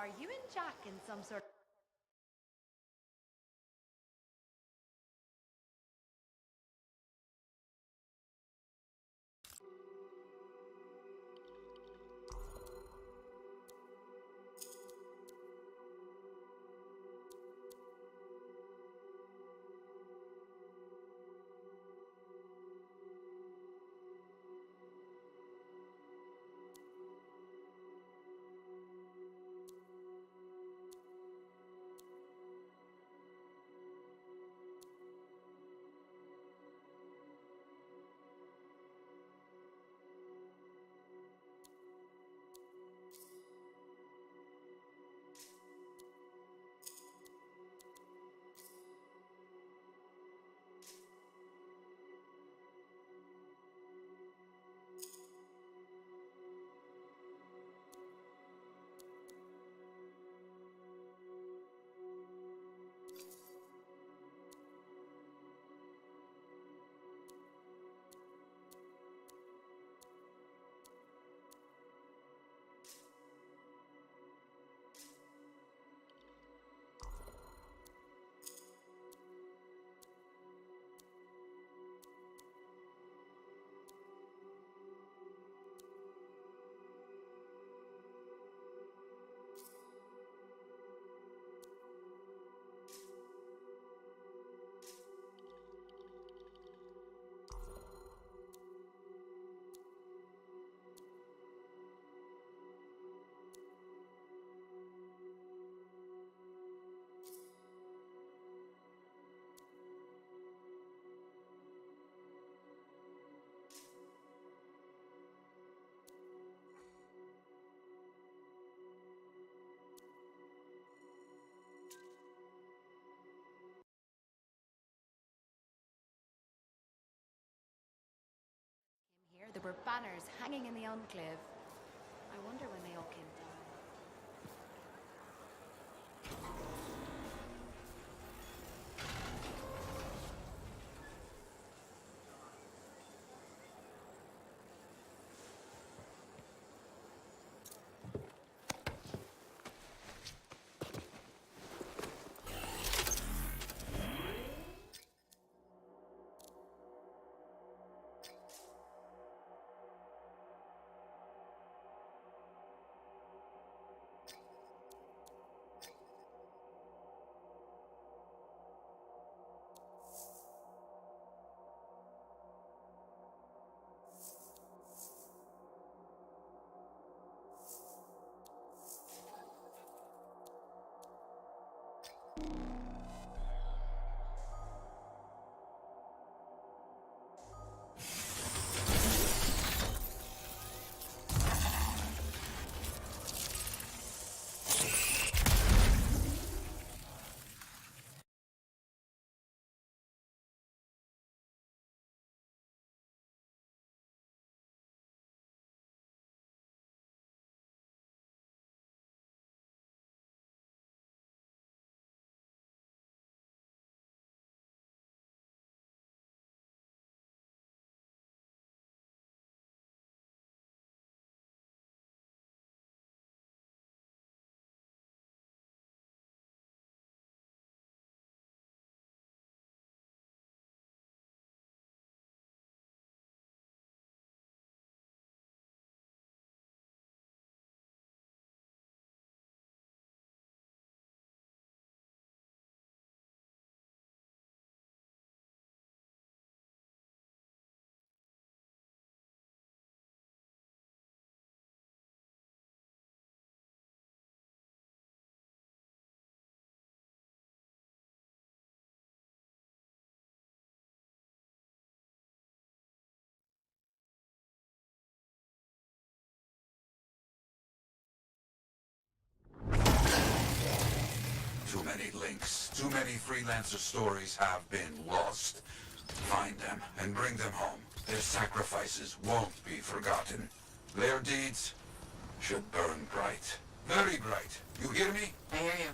are you and Jack in some sort of... Here, there were banners hanging in the enclave. I wonder when they all came down. Too many links, too many freelancer stories have been lost. Find them and bring them home. Their sacrifices won't be forgotten. Their deeds should burn bright. Very bright. You hear me? I hear you.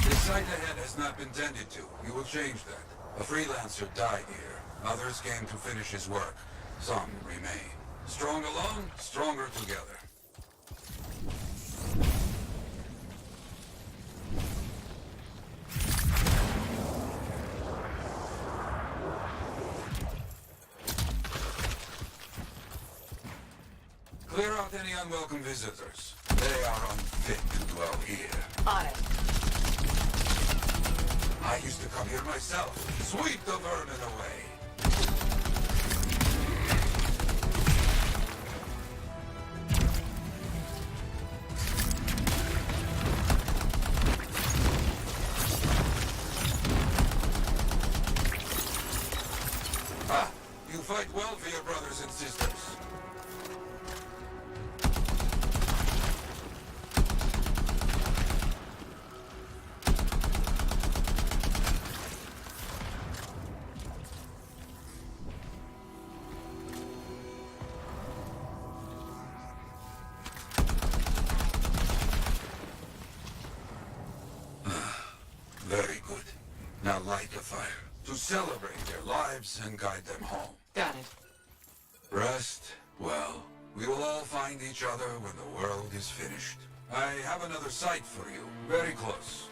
The site ahead has not been tended to. You will change that. A freelancer died here. Others came to finish his work. Some remain. Strong alone, stronger together. Clear out any unwelcome visitors. They are unfit to dwell here. On it. I used to come here myself. Sweep the vermin away. Ah, you fight well for your brothers and sisters. Very good. Now light a fire to celebrate their lives and guide them home. Got it. Rest, well, we will all find each other when the world is finished. I have another site for you, very close.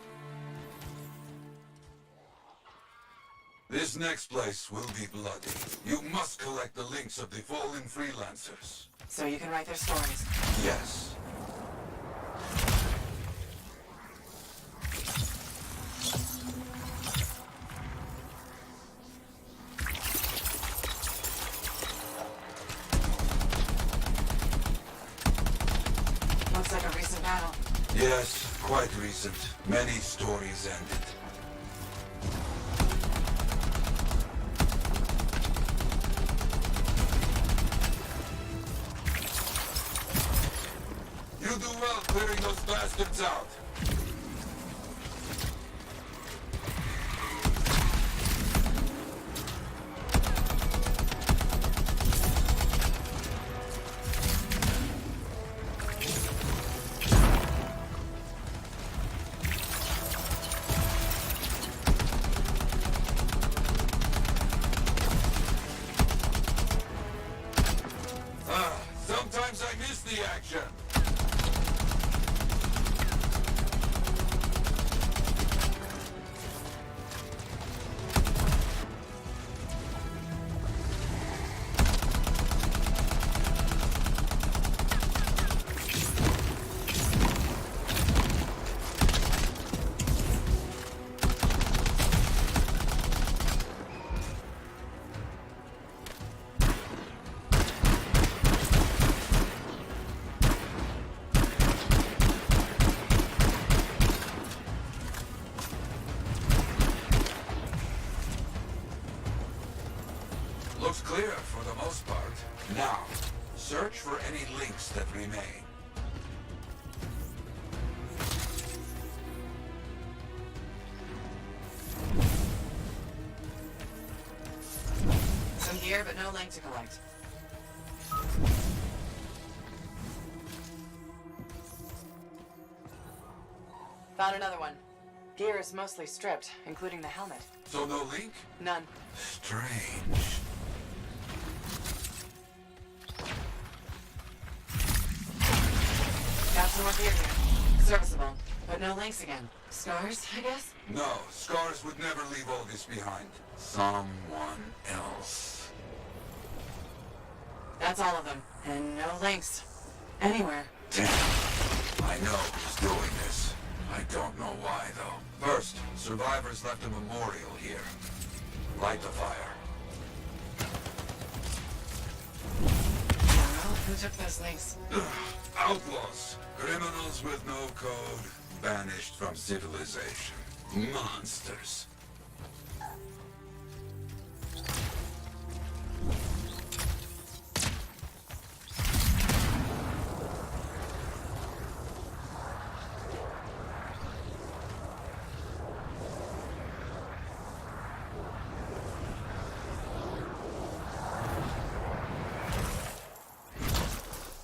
This next place will be bloody. You must collect the links of the fallen freelancers. So you can write their stories. Yes. Looks like a recent battle. Yes, quite recent. Many stories ended. You do well clearing those bastards out. Sometimes I miss the action. Looks clear for the most part. Now, search for any links that remain. Some gear, but no link to collect. Found another one. Gear is mostly stripped, including the helmet. So no link? None. Strange. Got some more gear here. Serviceable, but no links again. Scars, I guess? No, Scars would never leave all this behind. Someone else. That's all of them. And no links. Anywhere. Damn. I know who's doing this. I don't know why, though. First, survivors left a memorial here. Light the fire. Well, who took those links? Outlaws. Criminals with no code. Banished from civilization. Monsters.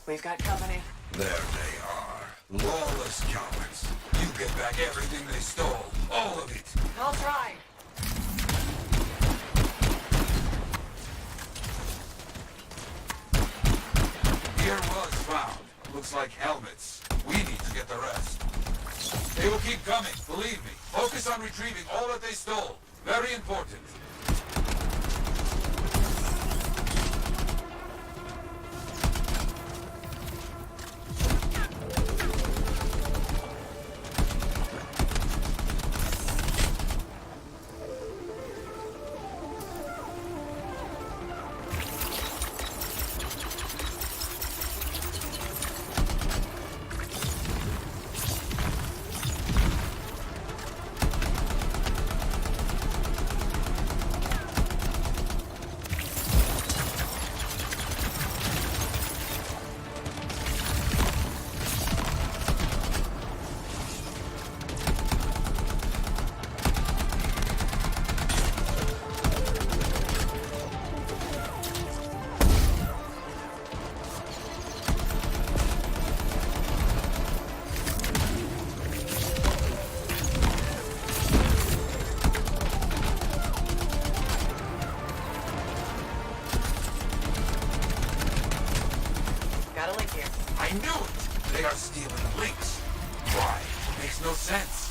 We've got company. There they are. Lawless cowards. You get back everything they stole. All of it. I'll try. They will keep coming, believe me. Focus on retrieving all that they stole. Very important. Got a link here. I knew it! They are stealing links. Why? Makes no sense.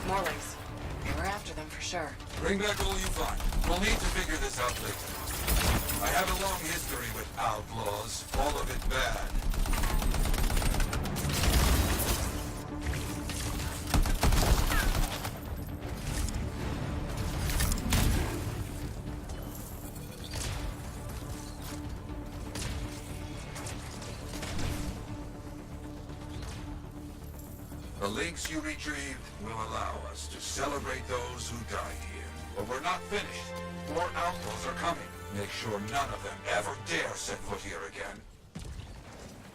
More links. They were after them for sure. Bring back all you find. We'll need to figure this out later. I have a long history with outlaws. All of it bad. The links you retrieved will allow us to celebrate those who died here. But we're not finished. More outlaws are coming. Make sure none of them ever dare set foot here again.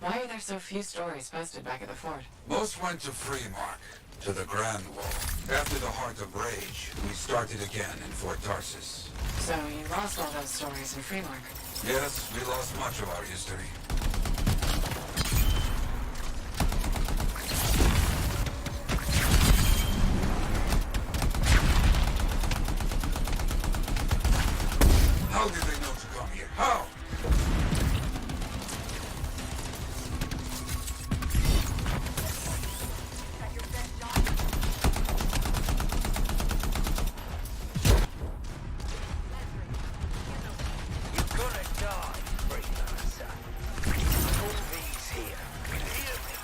Why are there so few stories posted back at the fort? Most went to Freemark, to the Grand Wall. After the Heart of Rage, we started again in Fort Tarsus. So you lost all those stories in Freemark. Yes, we lost much of our history. How did they know to come here? How? You're gonna die, freelancer. All these here. You hear me?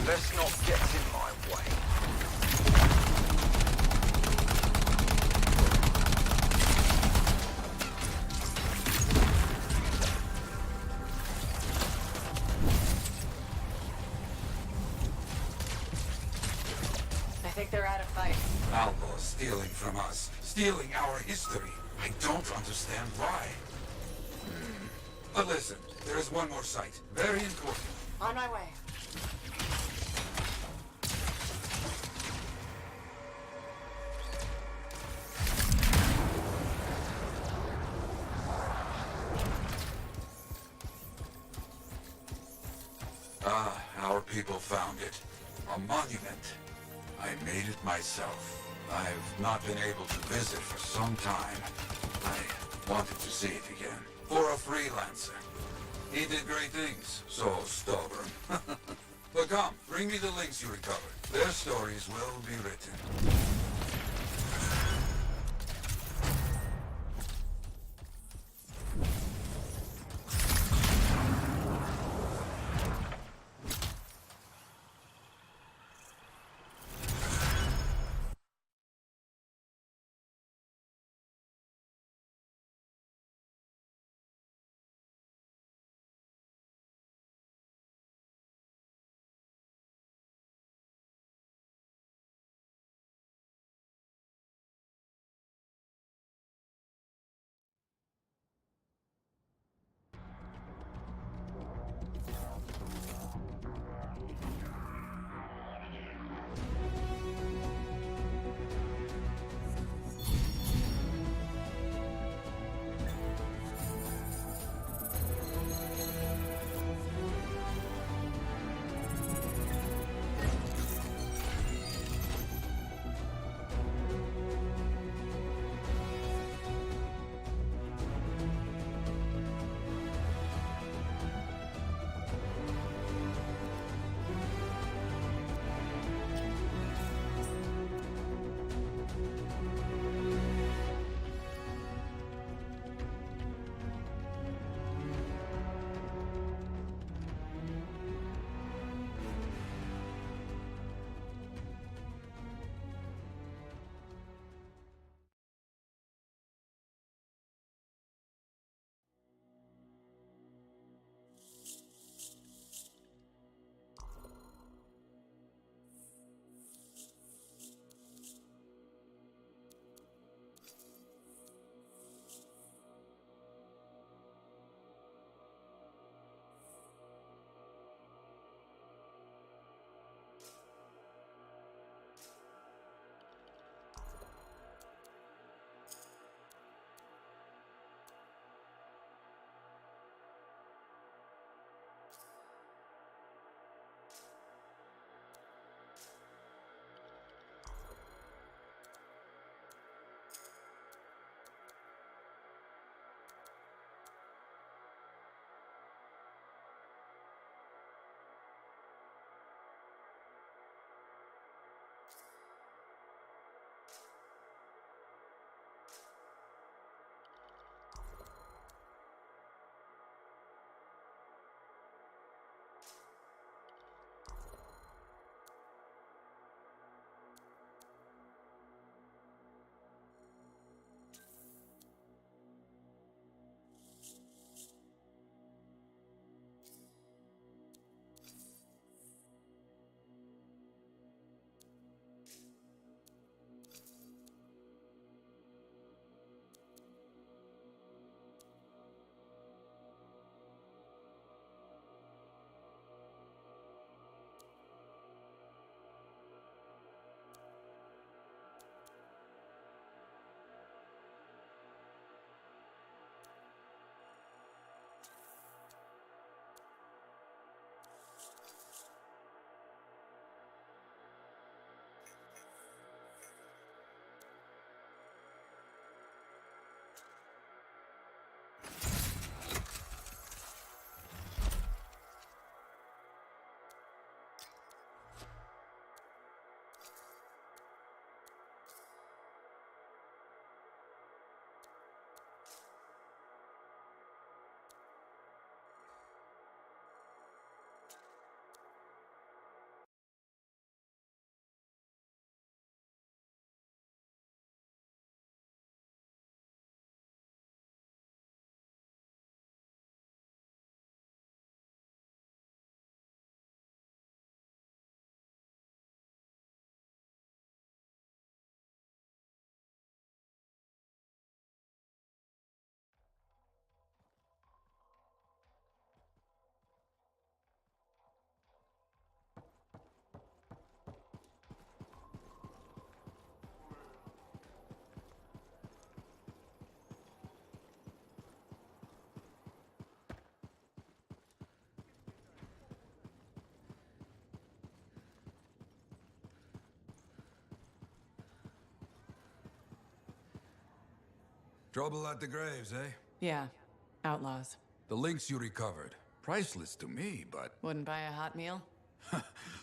Let's not get in my way. I think they're out of fight. Outlaws stealing from us. Stealing our history. I don't understand why. But listen, there is one more site. Very important. On my way. Ah, our people found it. A monument. I made it myself. I've not been able to visit for some time. I wanted to see it again. For a freelancer. He did great things. So stubborn. But come, bring me the links you recovered. Their stories will be written. Trouble at the graves, eh? Yeah. Outlaws. The links you recovered. Priceless to me, but... Wouldn't buy a hot meal?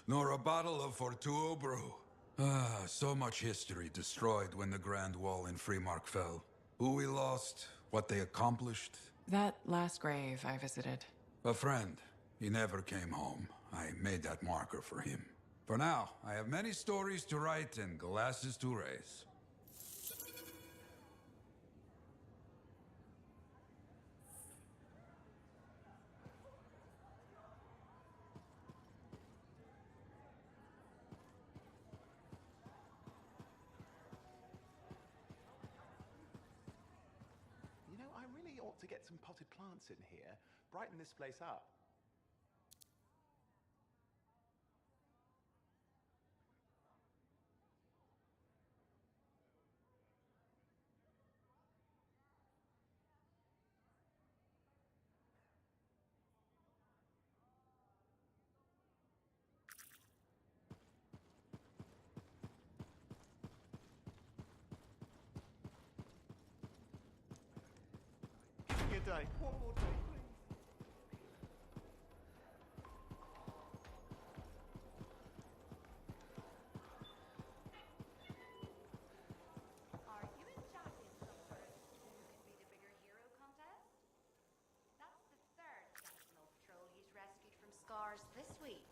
nor a bottle of Fortuo brew. Ah, so much history destroyed when the Grand Wall in Freemark fell. Who we lost, what they accomplished. That last grave I visited. A friend. He never came home. I made that marker for him. For now, I have many stories to write and glasses to raise. You know, I really ought to get some potted plants in here. Brighten this place up. Give me a day. One more day, please. Are you and Jack in some sort of who can be the bigger hero contest? That's the third Sentinel patrol he's rescued from scars this week.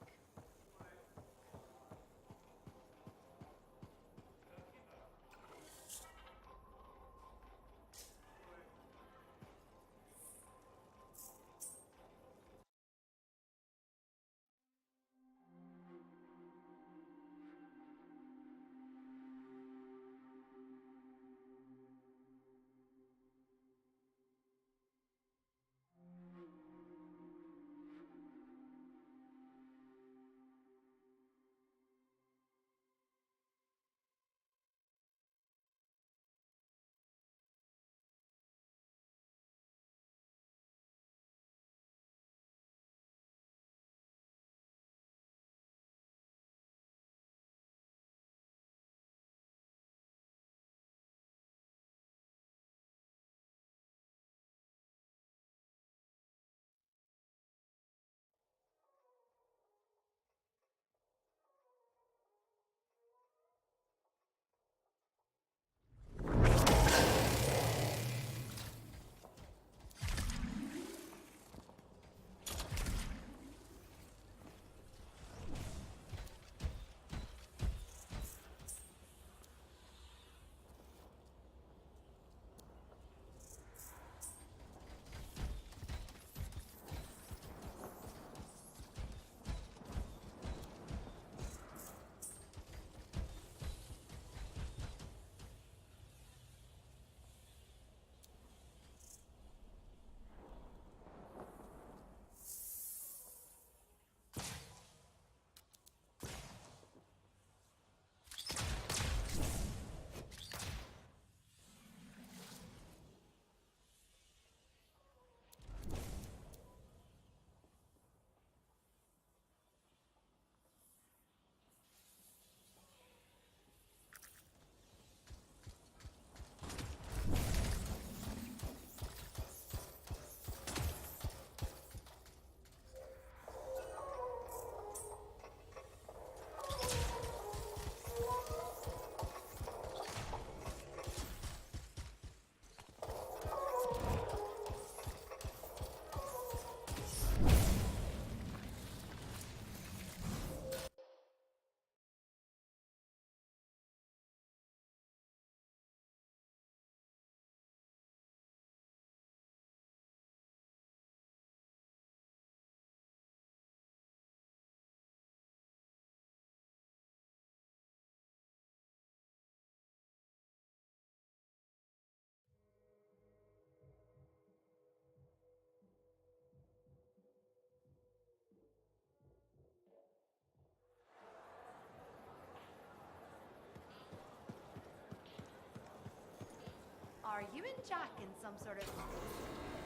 Are you and Jack in some sort of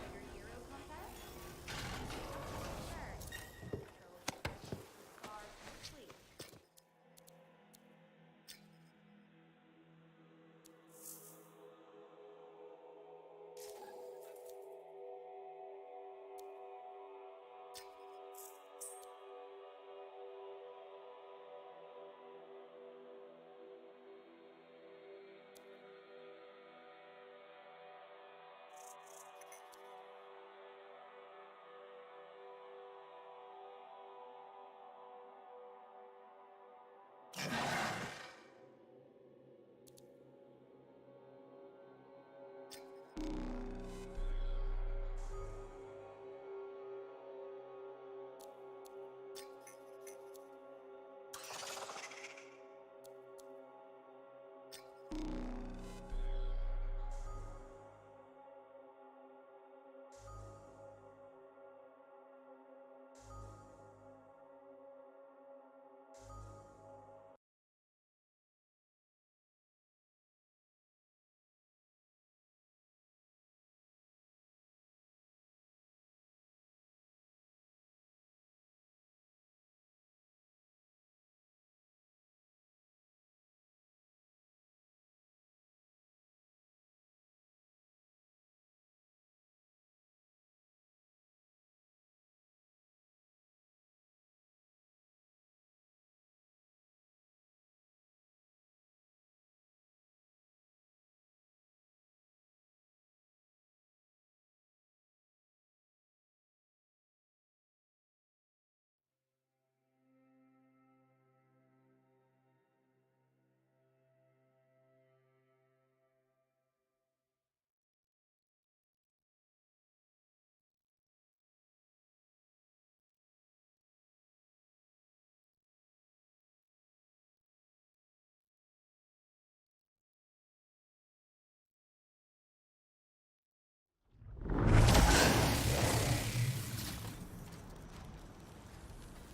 bigger hero contest? Sure. Patrol scars this week.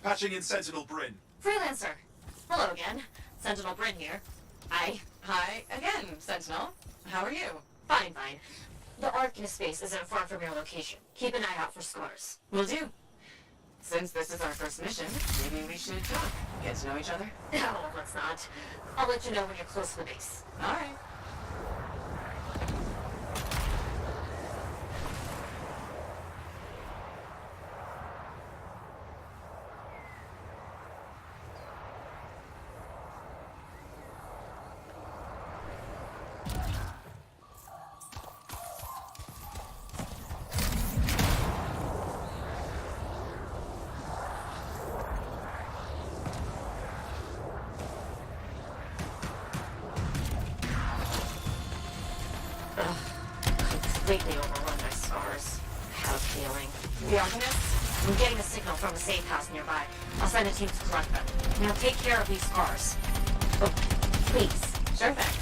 Patching in Sentinel Bryn. Freelancer. Hello again. Sentinel Bryn here. Hi again, Sentinel. How are you? Fine. The Arcanist space isn't far from your location. Keep an eye out for scars. Will do. Since this is our first mission, maybe we should talk. Get to know each other? No, let's not. I'll let you know when you're close to the base. All right. Completely overrun by scars. I have a feeling. The Arcanist? I'm getting a signal from a safe house nearby. I'll send a team to collect them. Now take care of these scars. Oh, please. Sure thing.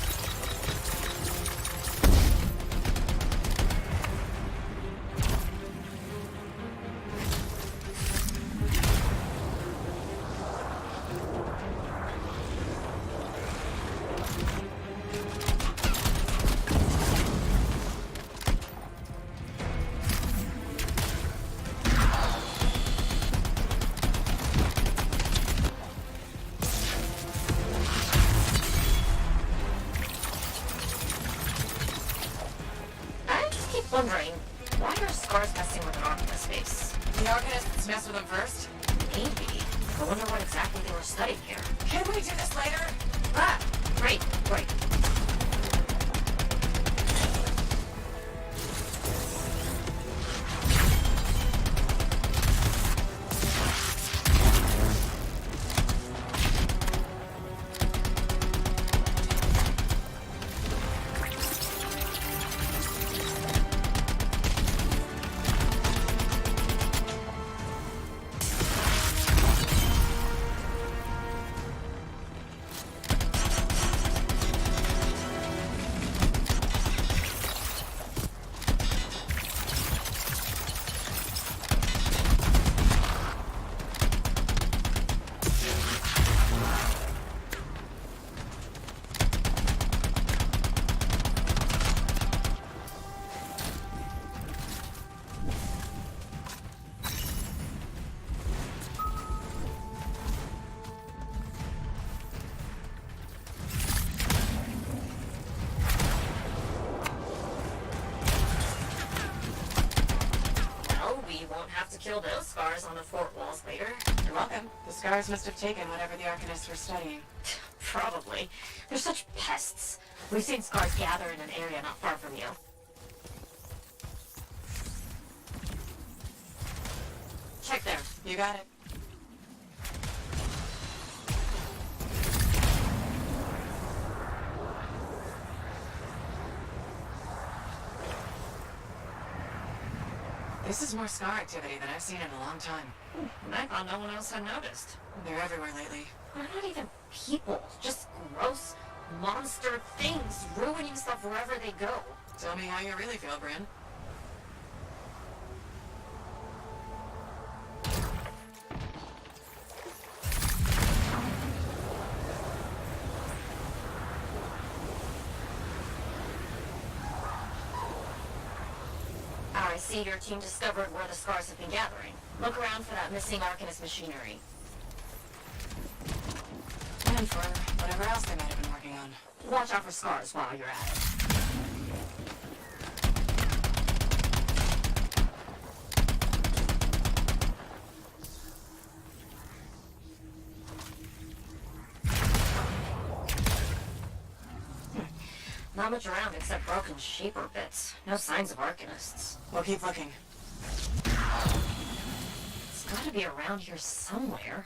Wondering, why are scars messing with an Arcanist space? The Arcanists messed with them first? Maybe. I wonder what exactly they were studying here. Can we do this later? Ah, great. Kill those scars on the fort walls later. You're welcome. The scars must have taken whatever the Arcanists were studying. Probably. They're such pests. We've seen scars gather in an area not far from you. Check there. You got it. This is more scar activity than I've seen in a long time. And I thought no one else had noticed. They're everywhere lately. They're not even people. Just gross, monster things ruining stuff wherever they go. Tell me how you really feel, Bryn. I see your team discovered where the scars have been gathering. Look around for that missing Arcanist machinery. And for whatever else they might have been working on. Watch out for scars while you're at it. Not much around except broken shaper bits. No signs of Arcanists. We'll keep looking. It's gotta be around here somewhere.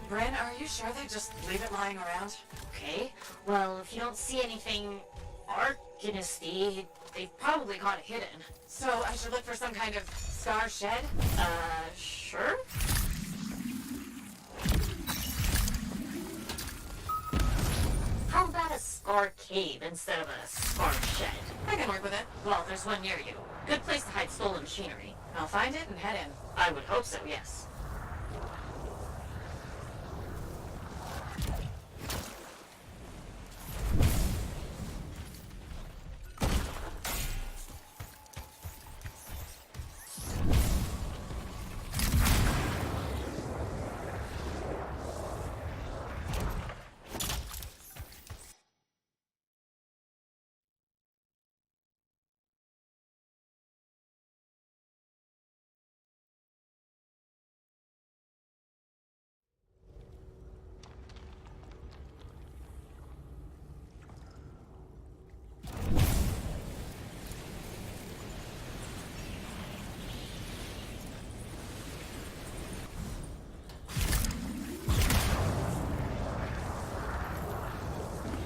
Bryn, are you sure they just leave it lying around? Okay, well, if you don't see anything Arcanisty, they've probably got it hidden. So I should look for some kind of scar shed? Sure? How about a scar cave instead of a scar shed? I can work with it. Well, there's one near you. Good place to hide stolen machinery. I'll find it and head in. I would hope so, yes.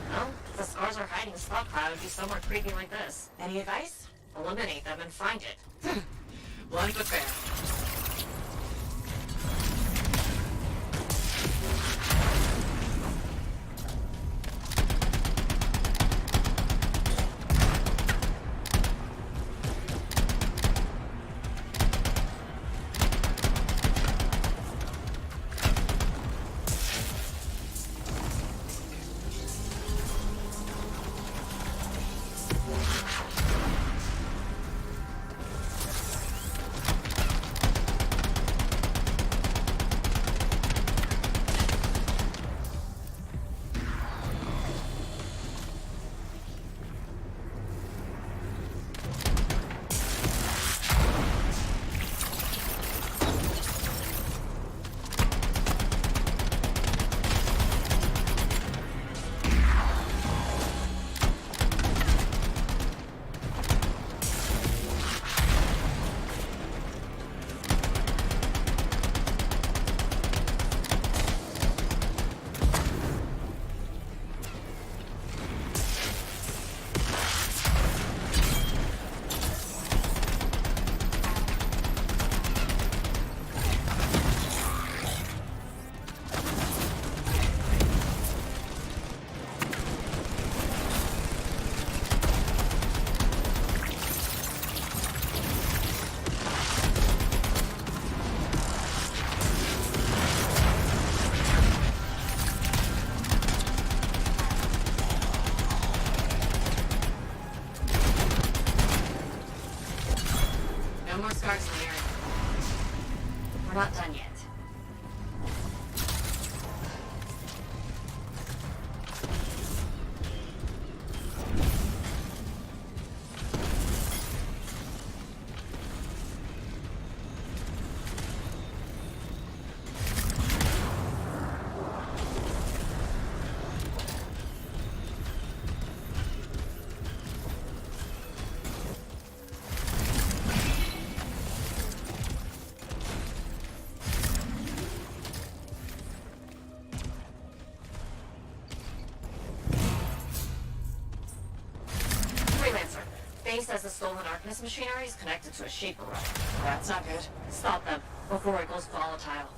Well, if the scars are hiding a stockpile, it'd be somewhere creepy like this. Any advice? Eliminate them and find it. Blunt but fair. stolen Arcanist machinery is connected to a Shaper rod. That's not good. Stop them before it goes volatile.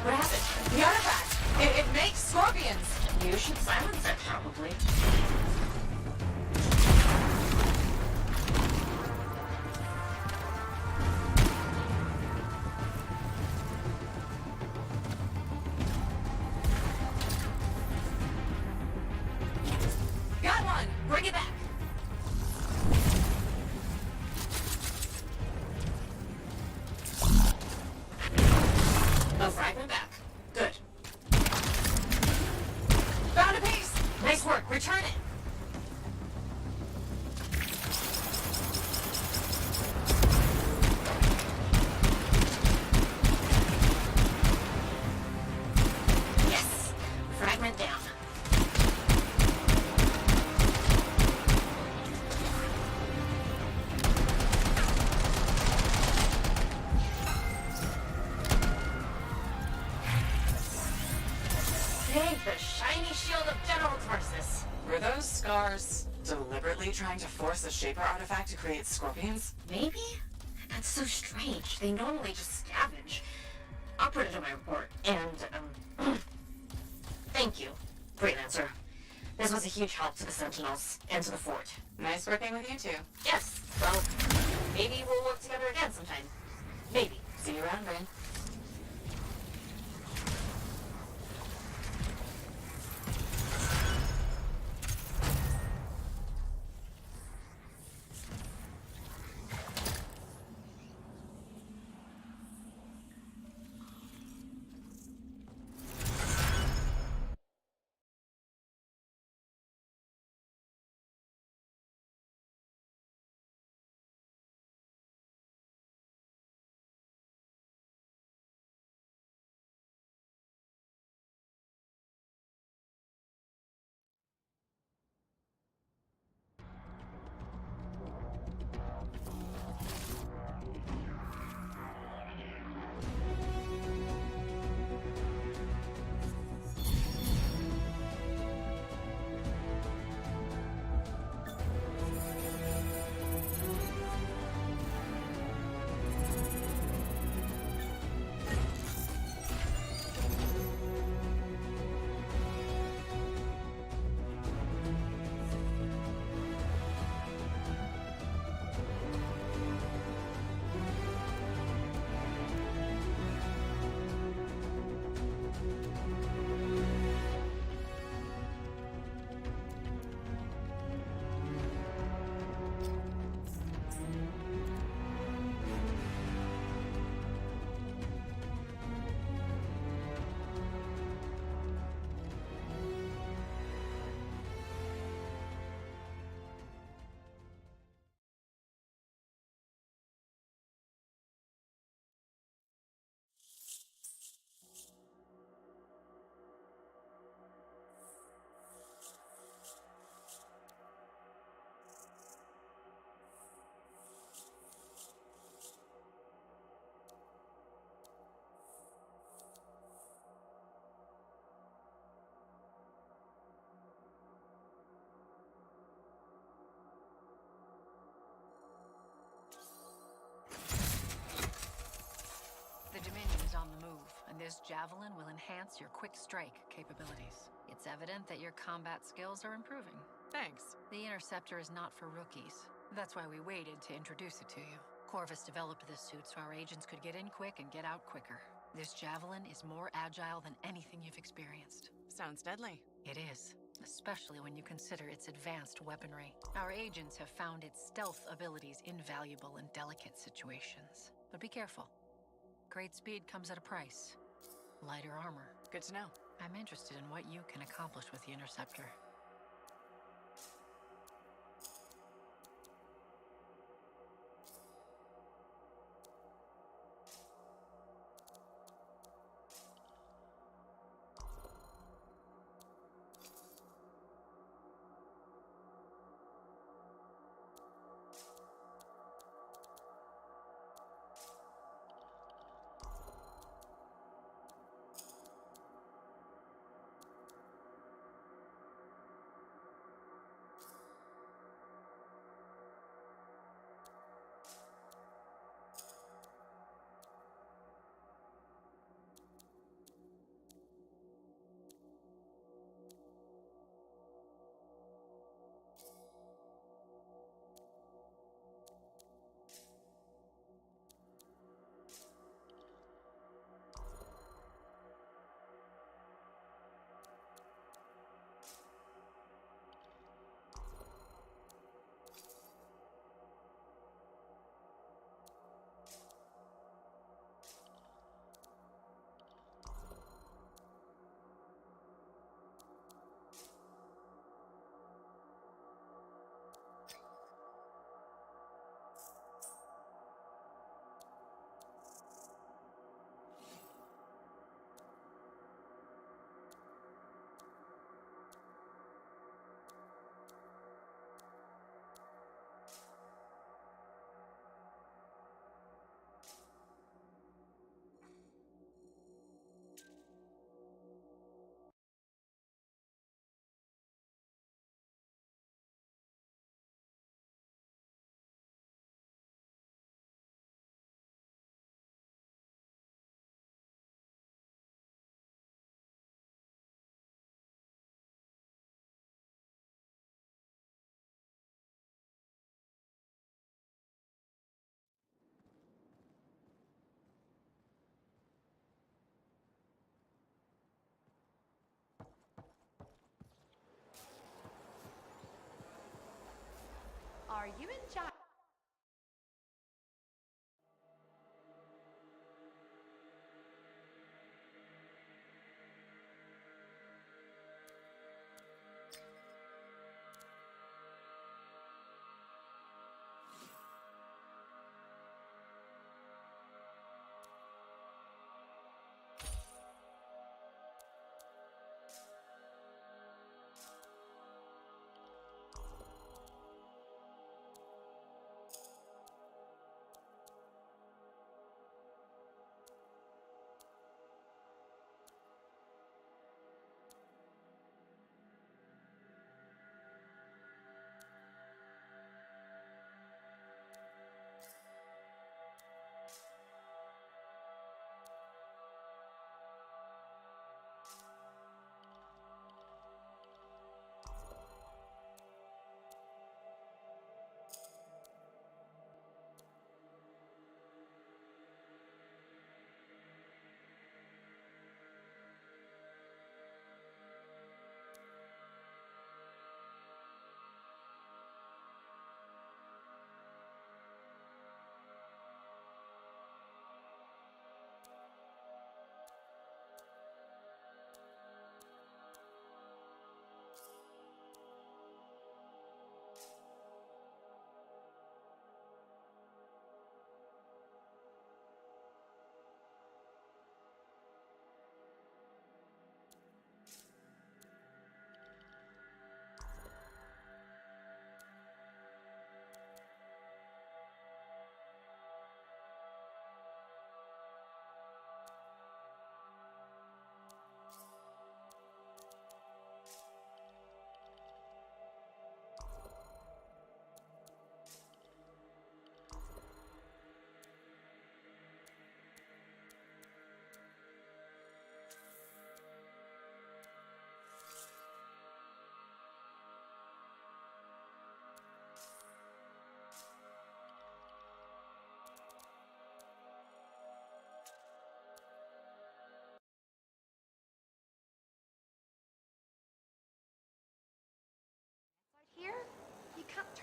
What happened? The artifact! It makes scorpions! You should silence it, probably. Got one! Bring it back! A fragment back. Good. Found a piece! Nice work. Return it. Yes. Fragment down. Take the shiny shield of General Tarsus. Were those scars deliberately trying to force a Shaper artifact to create scorpions? Maybe? That's so strange. They normally just scavenge. I'll put it in my report. And, thank you, Freelancer. This was a huge help to the Sentinels and to the fort. Nice working with you two. Yes, well, maybe we'll work together again sometime. Maybe. See you around, Rain. This javelin will enhance your quick strike capabilities. It's evident that your combat skills are improving. Thanks. The Interceptor is not for rookies. That's why we waited to introduce it to you. Corvus developed this suit so our agents could get in quick and get out quicker. This Javelin is more agile than anything you've experienced. Sounds deadly. It is, especially when you consider its advanced weaponry. Our agents have found its stealth abilities invaluable in delicate situations. But be careful. Great speed comes at a price. Lighter armor. Good to know. I'm interested in what you can accomplish with the Interceptor. Are you in charge?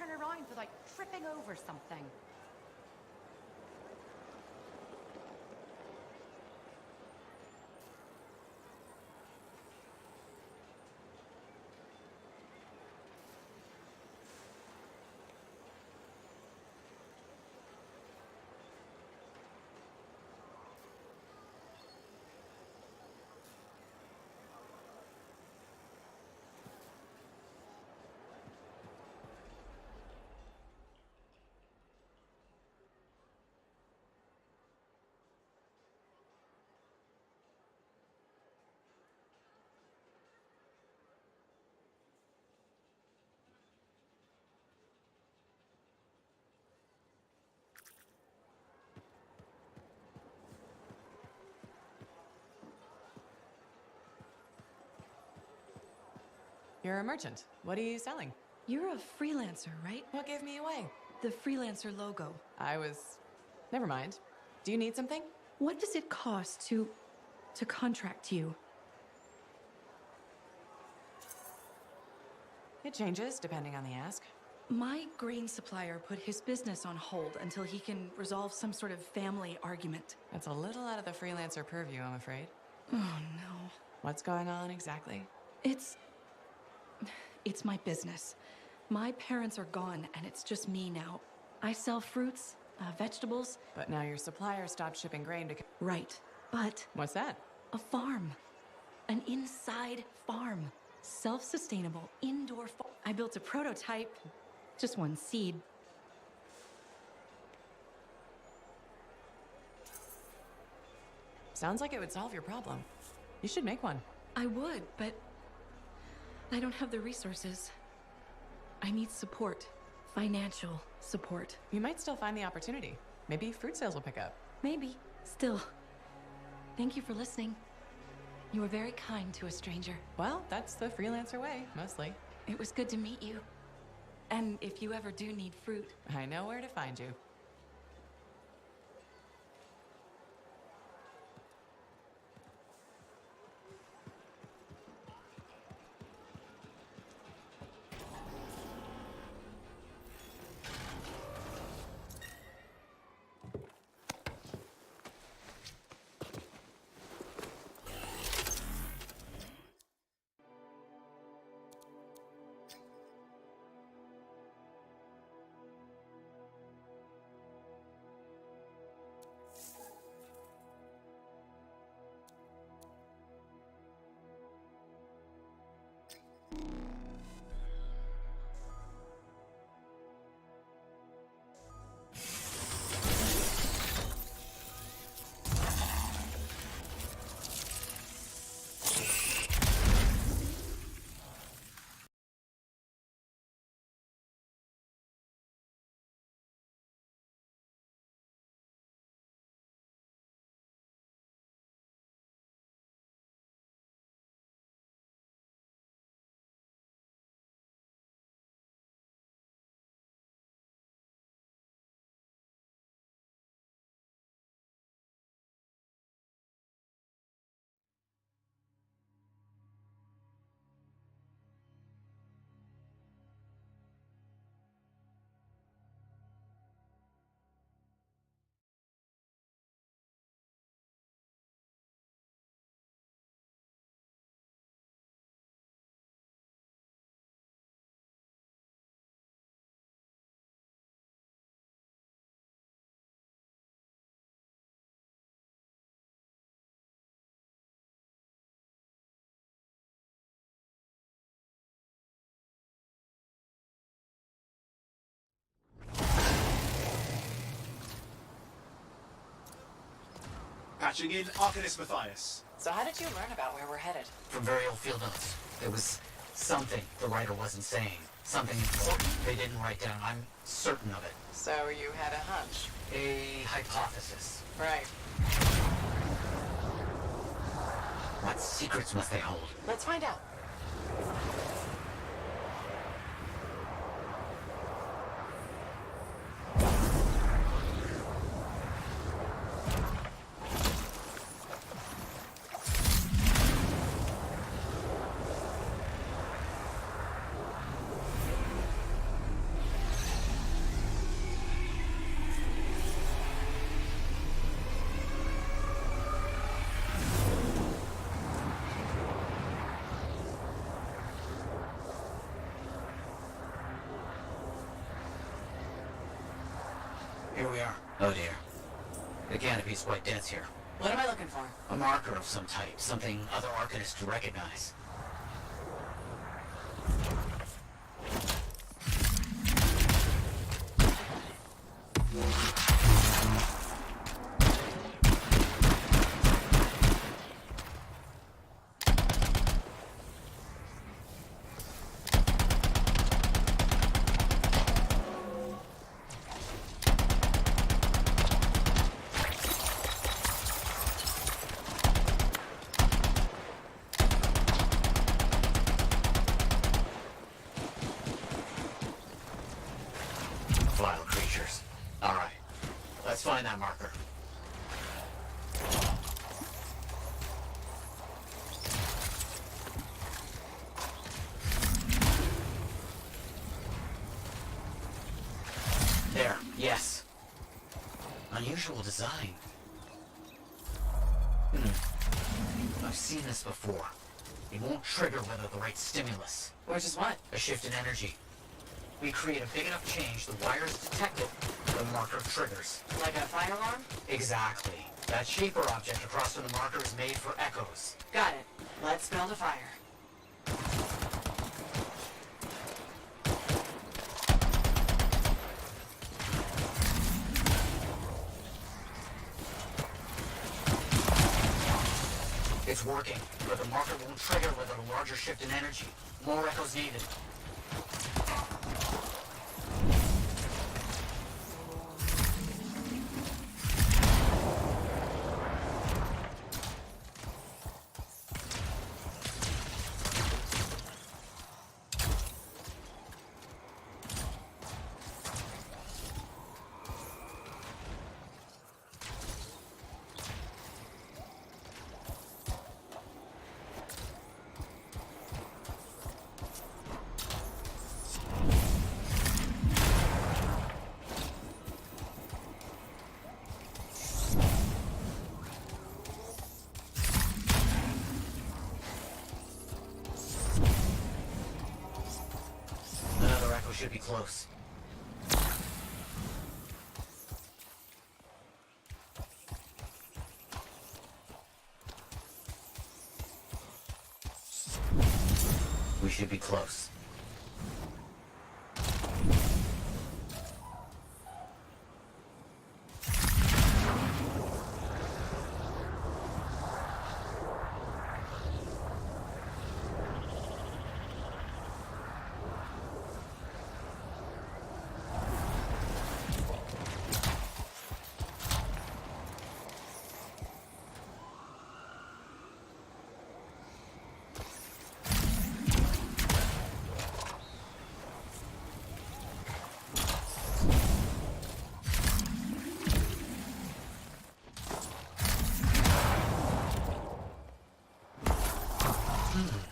turn around without tripping over something. You're a merchant. What are you selling? You're a freelancer, right? What gave me away? The freelancer logo. Never mind. Do you need something? What does it cost to contract you? It changes depending on the ask. My grain supplier put his business on hold until he can resolve some sort of family argument. That's a little out of the freelancer purview, I'm afraid. Oh no. What's going on exactly? It's my business. My parents are gone and it's just me now. I sell fruits, vegetables. But now your supplier stopped shipping grain to... Right, but What's that? a farm. An inside farm. Self-sustainable indoor farm. I built a prototype. Just one seed. Sounds like it would solve your problem. You should make one. I would, but I don't have the resources. I need support. Financial support. You might still find the opportunity. Maybe fruit sales will pick up. Maybe. Still. Thank you for listening. You were very kind to a stranger. Well, that's the freelancer way, mostly. It was good to meet you. And if you ever do need fruit, I know where to find you. Patching in Arcanist Matthias. So how did you learn about where we're headed? From very old field notes. There was something the writer wasn't saying. Something important they didn't write down. I'm certain of it. So you had a hunch. A hypothesis. Right. What secrets must they hold? Let's find out. we are. Oh dear. The canopy's quite dense here. What am I looking for? A marker of some type, something other Arcanists could recognize. Vile creatures. Alright. Let's find that marker. There. Yes. Unusual design. I've seen this before. It won't trigger without the right stimulus. Which is what? A shift in energy. We create a big enough change, the wires detect it, the marker triggers. Like a fire alarm? Exactly. That shaper object across from the marker is made for echoes. Got it. Let's build a fire. It's working, but the marker won't trigger without a larger shift in energy. More echoes needed. Another echo should be close. We should be close.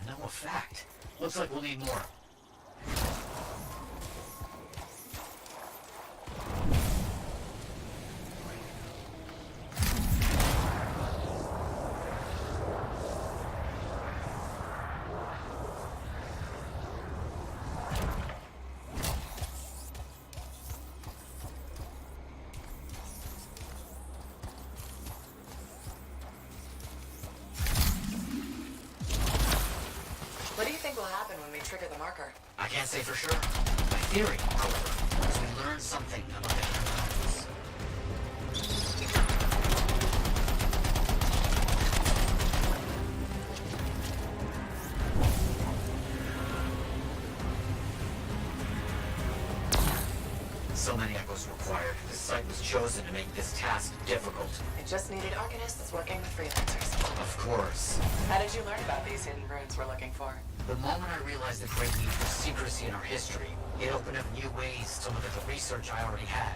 No effect. Looks like we'll need more. What do you think will happen when we trigger the marker? I can't say for sure. My theory, however, is we learn something about the animals. So many echoes required. This site was chosen to make this task difficult. It just needed Arcanists working with freelancers. Of course. How did you learn about these hidden runes we're looking for? The moment I realized the great need for secrecy in our history, it opened up new ways to look at the research I already had.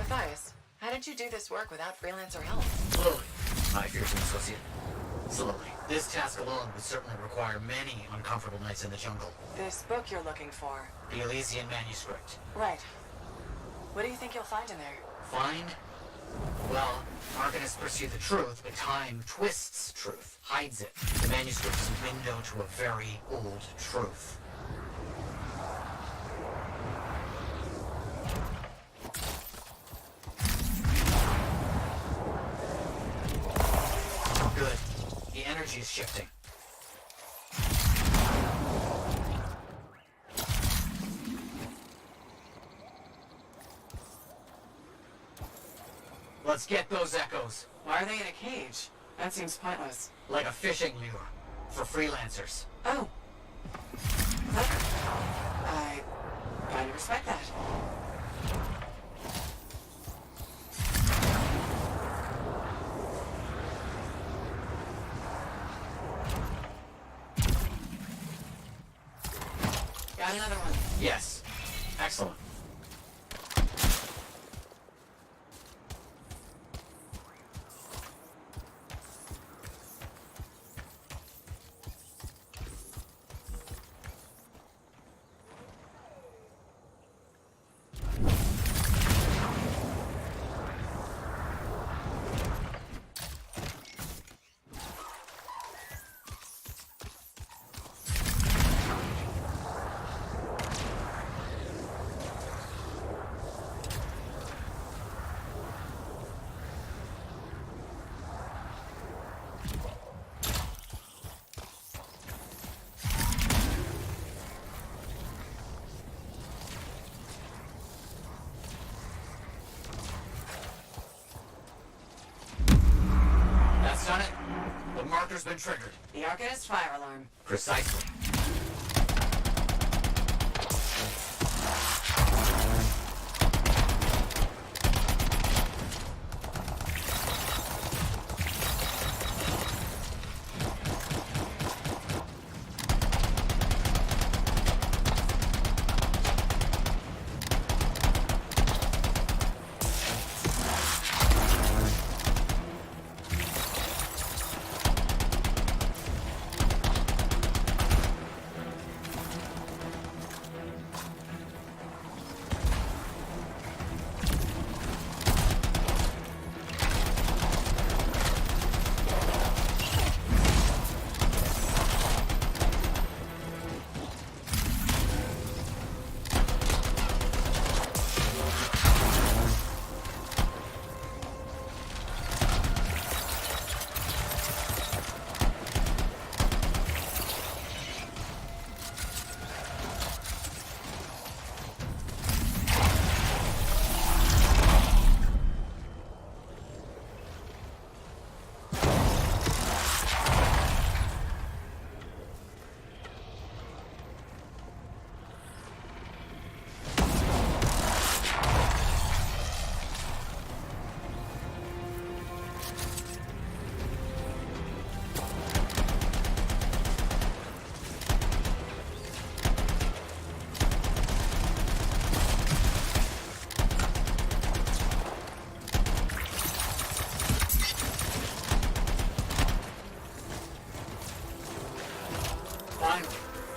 Matthias, how did you do this work without freelancer help? Slowly, my fearsome associate. Slowly. This task alone would certainly require many uncomfortable nights in the jungle. This book you're looking for. The Elysian manuscript. Right. What do you think you'll find in there? Find? Well, Arcanists pursue the truth, but time twists truth, hides it. The manuscript is a window to a very old truth. Good. The energy is shifting. Let's get those echoes. Why are they in a cage? That seems pointless. Like a fishing lure. For freelancers. Oh. Clever. I kind of respect that. Got another one. Yes. Excellent. Done it. The marker's been triggered. The Arcanist fire alarm. Precisely.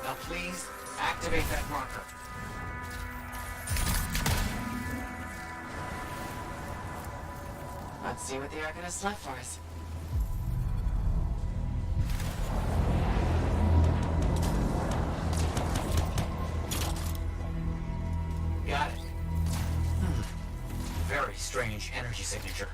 Now please, activate that marker. Let's see what the Arcanist left for us. Got it. Very strange energy signature.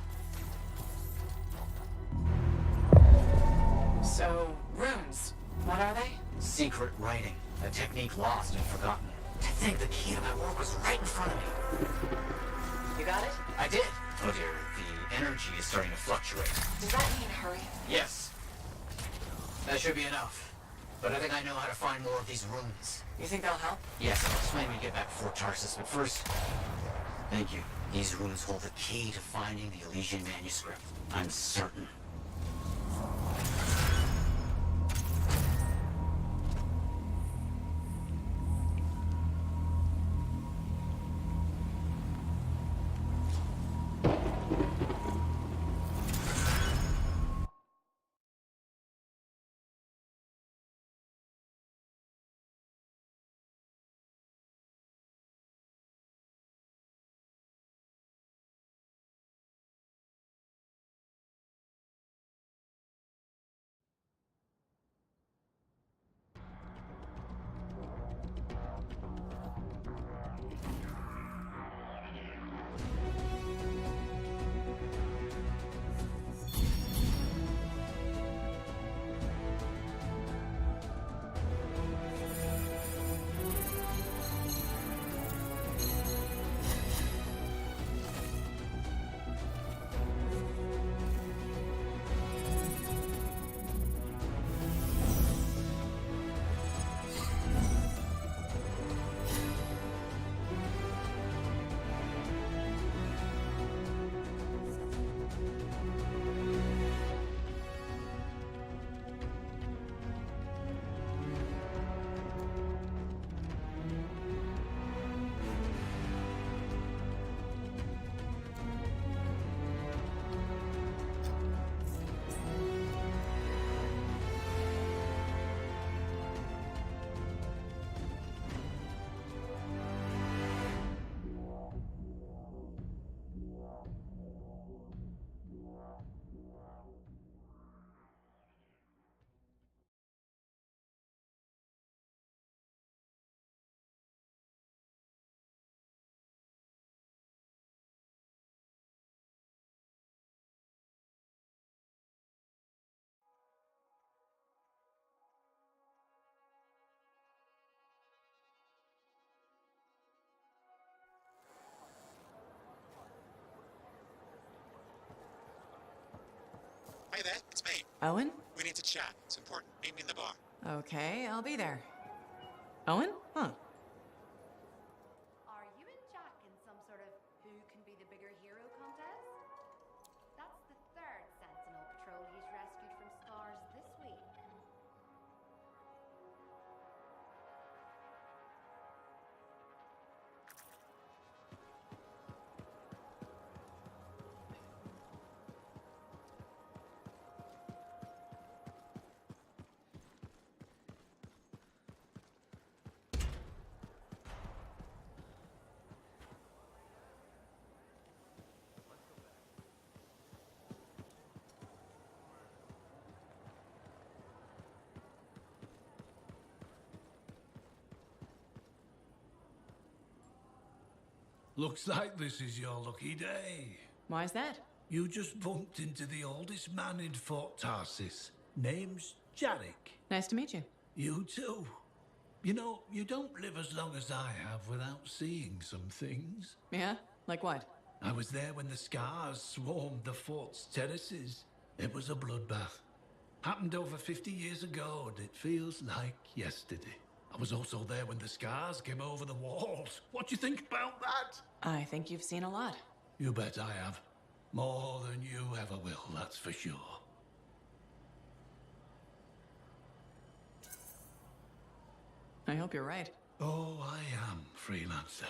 So, runes. What are they? Secret writing. A technique lost and forgotten. To think the key to my work was right in front of me. You got it? I did. Oh dear, the energy is starting to fluctuate. Does that mean hurry? Yes. That should be enough. But I think I know how to find more of these runes. You think they'll help? Yes, I'll explain when we get back before Tarsus, but first... Thank you. These runes hold the key to finding the Elysian manuscript. I'm certain. Owen? We need to chat. It's important. Meet me in the bar. Okay, I'll be there. Owen? Huh. Are you and Jack in some sort of who can be the bigger hero contest? That's the third Sentinel patrol he's rescued from scars this week. Looks like this is your lucky day. Why's that? You just bumped into the oldest man in Fort Tarsis. Name's Jarek. Nice to meet you. You too. You know, you don't live as long as I have without seeing some things. Yeah? Like what? I was there when the scars swarmed the fort's terraces. It was a bloodbath. Happened over 50 years ago, and it feels like yesterday. I was also there when the scars came over the walls. What do you think about that? I think you've seen a lot. You bet I have. More than you ever will, that's for sure. I hope you're right. Oh, I am, freelancer.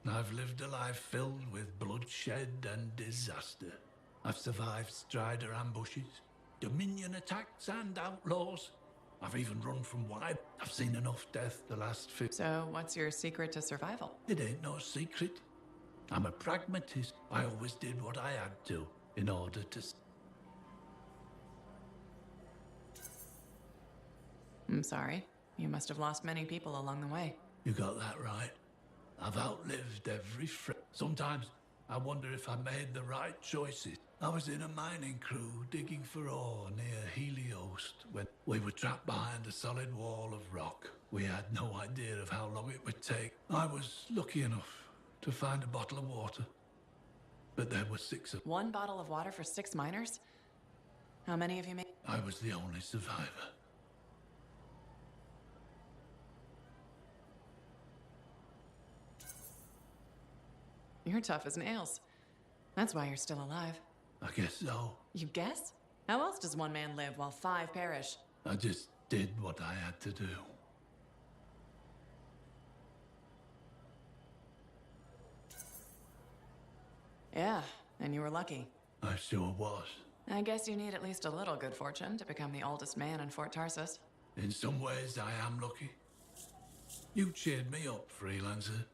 I've lived a life filled with bloodshed and disaster. I've survived Strider ambushes, Dominion attacks and outlaws. I've even run from wide. I've seen enough death the last 50. So, what's your secret to survival? It ain't no secret. I'm a pragmatist. I always did what I had to in order to... I'm sorry. You must have lost many people along the way. You got that right. I've outlived every Sometimes I wonder if I made the right choices. I was in a mining crew digging for ore near Helios when we were trapped behind a solid wall of rock. We had no idea of how long it would take. I was lucky enough to find a bottle of water, but there were 6 of... One bottle of water for 6 miners? How many of you made? I was the only survivor. You're tough as nails. That's why you're still alive. I guess so. You guess? How else does one man live while 5 perish? I just did what I had to do. Yeah, and you were lucky. I sure was. I guess you need at least a little good fortune to become the oldest man in Fort Tarsis. In some ways, I am lucky. You cheered me up, freelancer.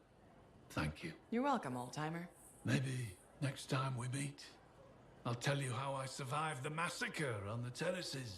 Thank you. You're welcome, old-timer. Maybe next time we meet, I'll tell you how I survived the massacre on the terraces.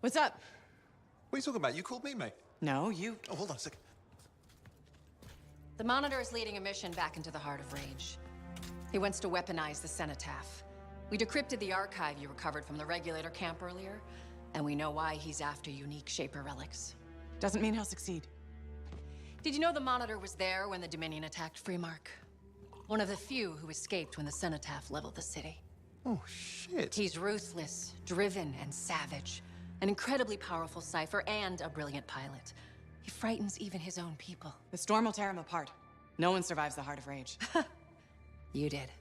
What's up? What are you talking about? You called me, mate. No, you... Oh, hold on a second. The Monitor is leading a mission back into the Heart of Rage. He wants to weaponize the Cenotaph. We decrypted the archive you recovered from the Regulator camp earlier, and we know why he's after unique Shaper relics. Doesn't mean he'll succeed. Did you know the Monitor was there when the Dominion attacked Freemark? One of the few who escaped when the Cenotaph leveled the city. Oh, shit. He's ruthless, driven, and savage. An incredibly powerful cipher and a brilliant pilot. He frightens even his own people. The storm will tear him apart. No one survives the Heart of Rage. You did.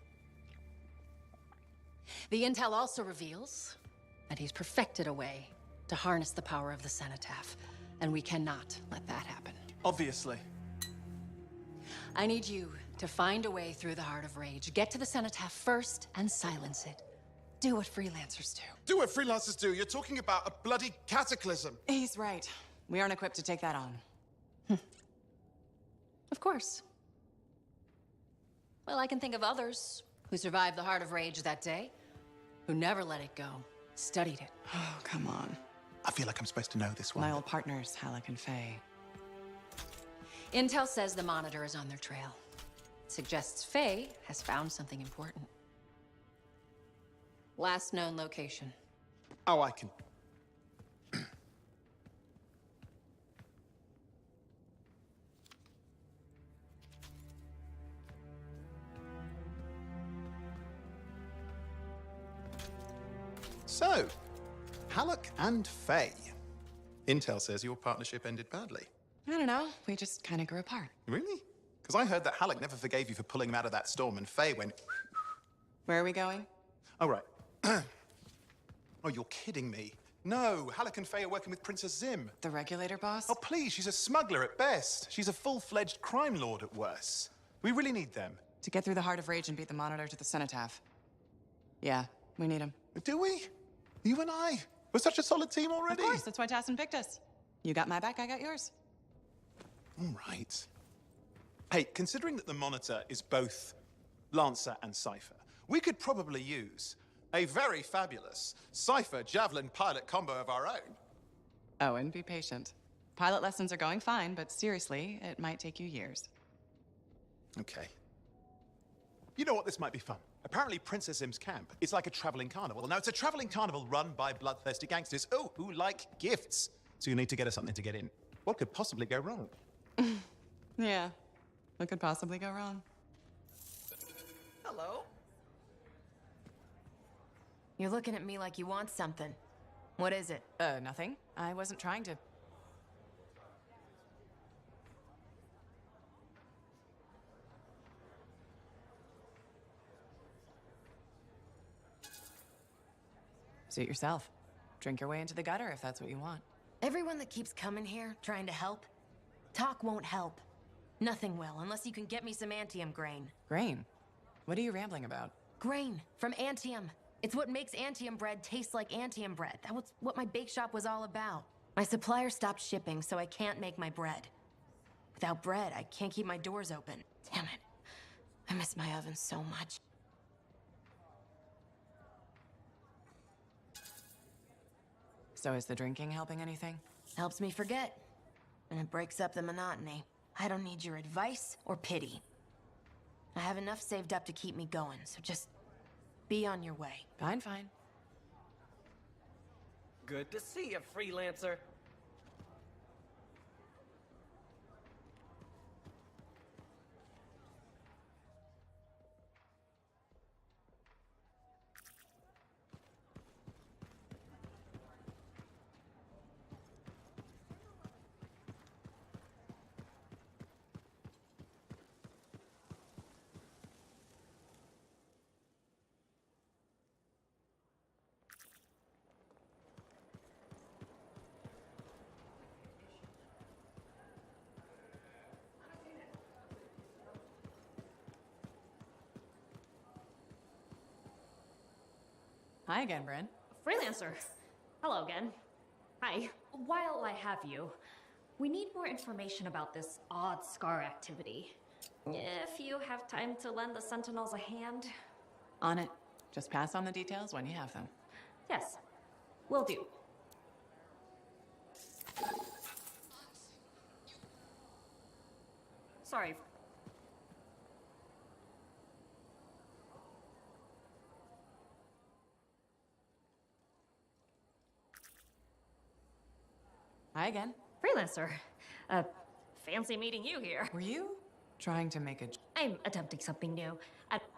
The intel also reveals that he's perfected a way to harness the power of the Cenotaph, and we cannot let that happen. Obviously. I need you to find a way through the Heart of Rage, get to the Cenotaph first, and silence it. Do what freelancers do. Do what freelancers do. You're talking about a bloody cataclysm. He's right. We aren't equipped to take that on. Of course. Well, I can think of others who survived the Heart of Rage that day. who never let it go, studied it. Oh, come on. I feel like I'm supposed to know this one. My old partners, Halleck and Faye. Intel says the Monitor is on their trail. Suggests Faye has found something important. Last known location. Oh, I can... So, Halleck and Faye. Intel says your partnership ended badly. I don't know. We just kind of grew apart. Really? Because I heard that Halleck never forgave you for pulling him out of that storm, and Faye went... Where are we going? Oh, right. Oh, you're kidding me. No, Halleck and Faye are working with Princess Zim. The regulator boss? Oh, please, she's a smuggler at best. She's a full-fledged crime lord at worst. We really need them. To get through the Heart of Rage and beat the Monitor to the Cenotaph. Yeah, we need him. Do we? You and I? We're such a solid team already. Of course, that's why Tassin picked us. You got my back, I got yours. All right. Hey, considering that the Monitor is both Lancer and Cypher, we could probably use a very fabulous Cypher Javelin pilot combo of our own. Oh, and be patient. Pilot lessons are going fine, but seriously, it might take you years. Okay. You know what? This might be fun. Apparently, Princess Zim's camp is like a traveling carnival. Now, it's a traveling carnival run by bloodthirsty gangsters, who like gifts. So you need to get us something to get in. What could possibly go wrong? Yeah, what could possibly go wrong? Hello? You're looking at me like you want something. What is it? Nothing. I wasn't trying to... Suit yourself. Drink your way into the gutter if that's what you want. Everyone that keeps coming here, trying to help, talk won't help. Nothing will, unless you can get me some Anthem grain. Grain? What are you rambling about? Grain, from Anthem. It's what makes Anthem bread taste like Anthem bread. That was what my bake shop was all about. My supplier stopped shipping, so I can't make my bread. Without bread, I can't keep my doors open. Damn it. I miss my oven so much. So is the drinking helping anything? Helps me forget. And it breaks up the monotony. I don't need your advice or pity. I have enough saved up to keep me going, so just be on your way. Fine, fine. Good to see you, freelancer. Hi again, Bryn. Freelancer. Hello again. Hi. While I have you, we need more information about this odd scar activity. If you have time to lend the Sentinels a hand. On it. Just pass on the details when you have them. Yes, will do. Sorry. Hi again. Freelancer. Fancy meeting you here. Were you trying to make a... I'm attempting something new.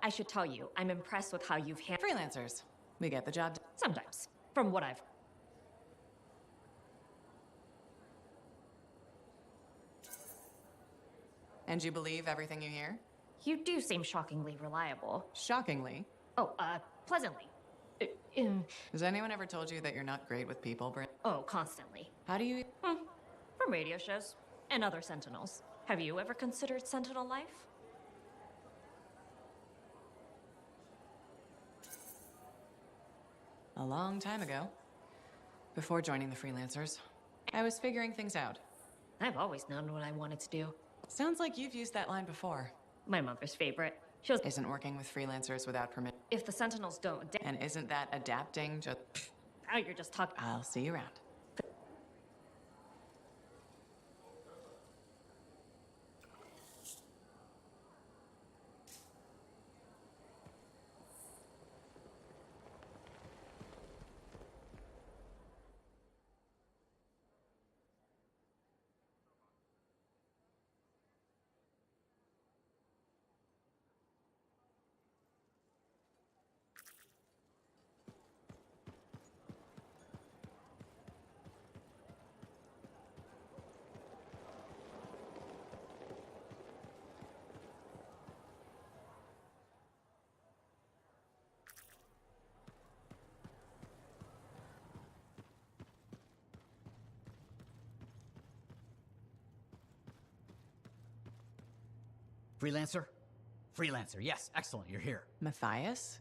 I should tell you, I'm impressed with how you've handled... Freelancers. We get the job done. Sometimes. From what I've... And you believe everything you hear? You do seem shockingly reliable. Shockingly? Oh, pleasantly. Has anyone ever told you that you're not great with people, Bryn? Oh, constantly. How do you... From radio shows and other Sentinels. Have you ever considered Sentinel life? A long time ago. Before joining the Freelancers. I was figuring things out. I've always known what I wanted to do. Sounds like you've used that line before. My mother's favorite. She was... Isn't working with Freelancers without permission. If the Sentinels don't adapt... And isn't that adapting just... Now you're just talking... I'll see you around. Freelancer? Freelancer, yes, excellent, you're here. Matthias?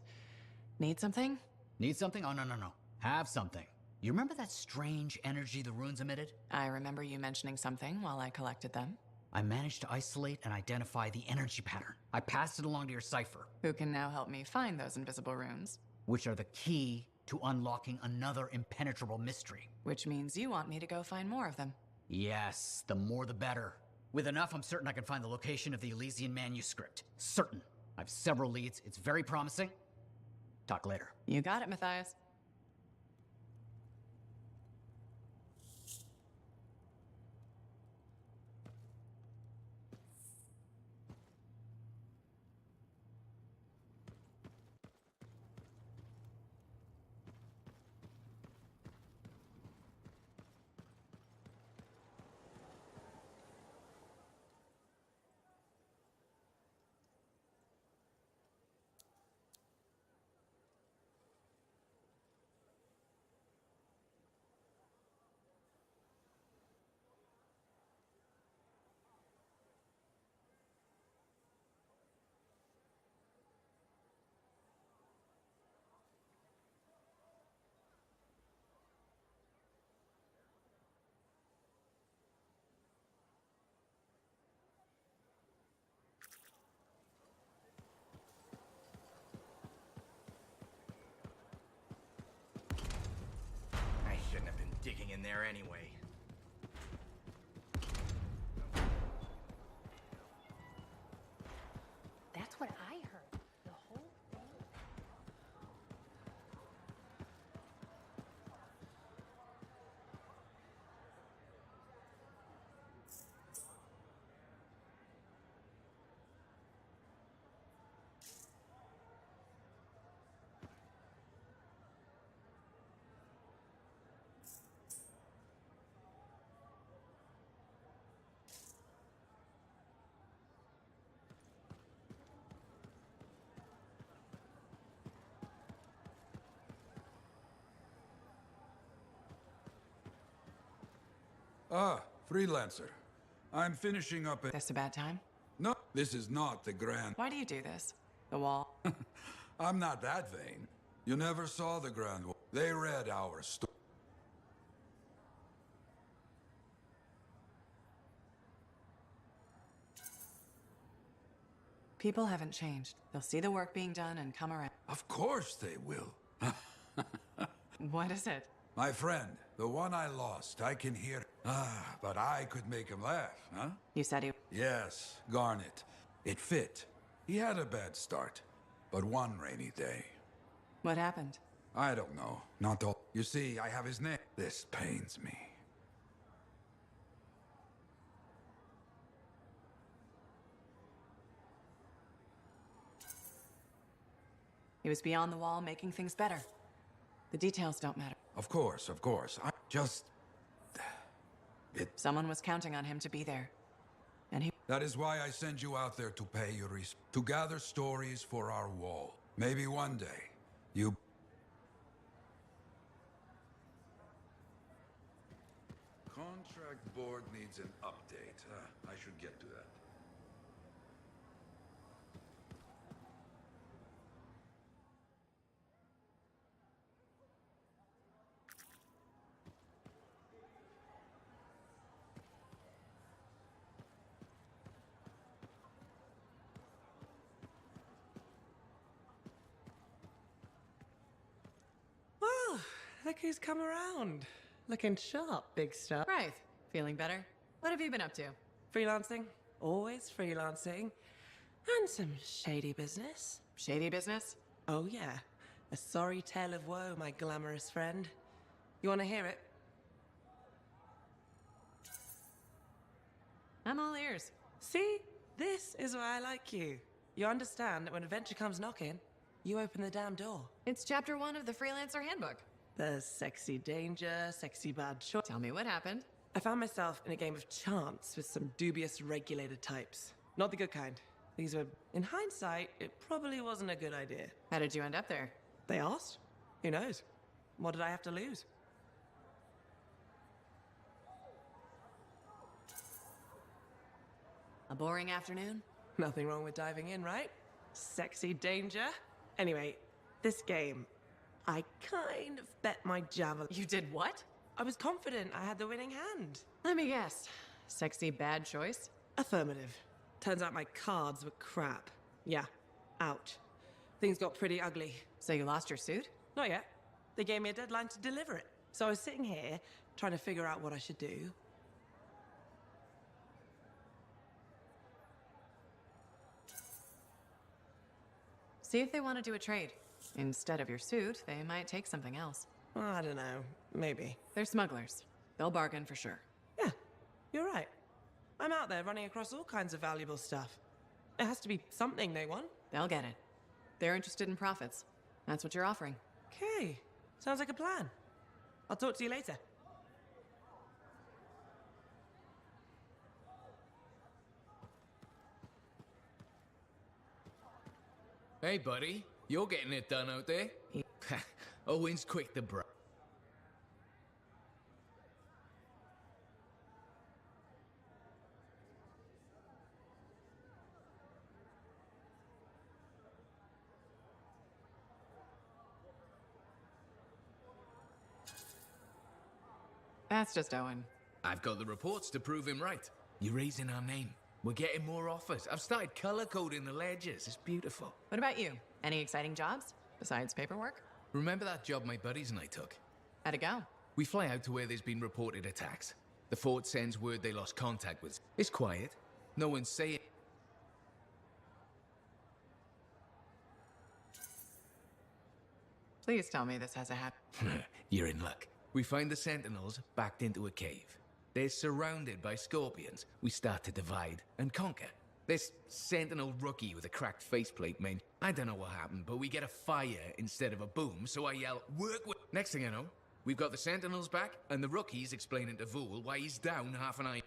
Need something? Need something? Oh, no, no, no. Have something. You remember that strange energy the runes emitted? I remember you mentioning something while I collected them. I managed to isolate and identify the energy pattern. I passed it along to your cipher. Who can now help me find those invisible runes? Which are the key to unlocking another impenetrable mystery. Which means you want me to go find more of them. Yes, the more the better. With enough, I'm certain I can find the location of the Elysian manuscript. Certain. I have several leads. It's very promising. Talk later. You got it, Matthias. I shouldn't have been digging in there anyway. That's what I heard. The whole thing. Ah, Freelancer. I'm finishing up a... This a bad time? No, this is not the grand... Why do you do this? The wall? I'm not that vain. You never saw the Grand Wall. They read our story. People haven't changed. They'll see the work being done and come around. Of course they will. What is it? My friend, the one I lost, I can hear... Ah, but I could make him laugh, huh? You said he... Yes, Garnet. It fit. He had a bad start, but one rainy day. What happened? I don't know. Not all. You see, I have his name. This pains me. He was beyond the wall, making things better. The details don't matter. Of course, of course. I just... Someone was counting on him to be there. And he... That is why I send you out there to pay your to gather stories for our wall. Maybe one day, you... Contract board needs an update. I should get to that. look who's come around. Looking sharp, big stuff. Right. Feeling better? What have you been up to? Freelancing. Always freelancing. And some shady business. Shady business? Oh, yeah. A sorry tale of woe, my glamorous friend. You want to hear it? I'm all ears. See? This is why I like you. You understand that when adventure comes knocking, you open the damn door. It's chapter 1 of the Freelancer Handbook. There's sexy danger, sexy bad choice. Tell me what happened. I found myself in a game of chance with some dubious regulated types. Not the good kind. These were, in hindsight, it probably wasn't a good idea. How did you end up there? They asked. Who knows? What did I have to lose? A boring afternoon? Nothing wrong with diving in, right? Sexy danger. Anyway, this game, I kind of bet my javelin. You did what? I was confident I had the winning hand. Let me guess. Sexy bad choice? Affirmative. Turns out my cards were crap. Yeah, out. Things got pretty ugly. So you lost your suit? Not yet. They gave me a deadline to deliver it. So I was sitting here, trying to figure out what I should do. See if they want to do a trade. Instead of your suit, they might take something else. I don't know. Maybe. They're smugglers. They'll bargain for sure. Yeah, you're right. I'm out there running across all kinds of valuable stuff. It has to be something they want. They'll get it. They're interested in profits. That's what you're offering. Okay. Sounds like a plan. I'll talk to you later. Hey, buddy. You're getting it done out there? Owen's quick to brag. That's just Owen. I've got the reports to prove him right. You're raising our name. We're getting more offers. I've started color coding the ledgers. It's beautiful. What about you? Any exciting jobs? Besides paperwork? Remember that job my buddies and I took? How'd it go? We fly out to where there's been reported attacks. The fort sends word they lost contact with. It's quiet. No one's saying... Please tell me this has a You're in luck. We find the Sentinels backed into a cave. They're surrounded by scorpions. We start to divide and conquer. This Sentinel rookie with a cracked faceplate, man. I don't know what happened, but we get a fire instead of a boom, so I yell, "Work with..." Next thing I know, we've got the Sentinels back, and the rookie's explaining to Vool why he's down half an eye.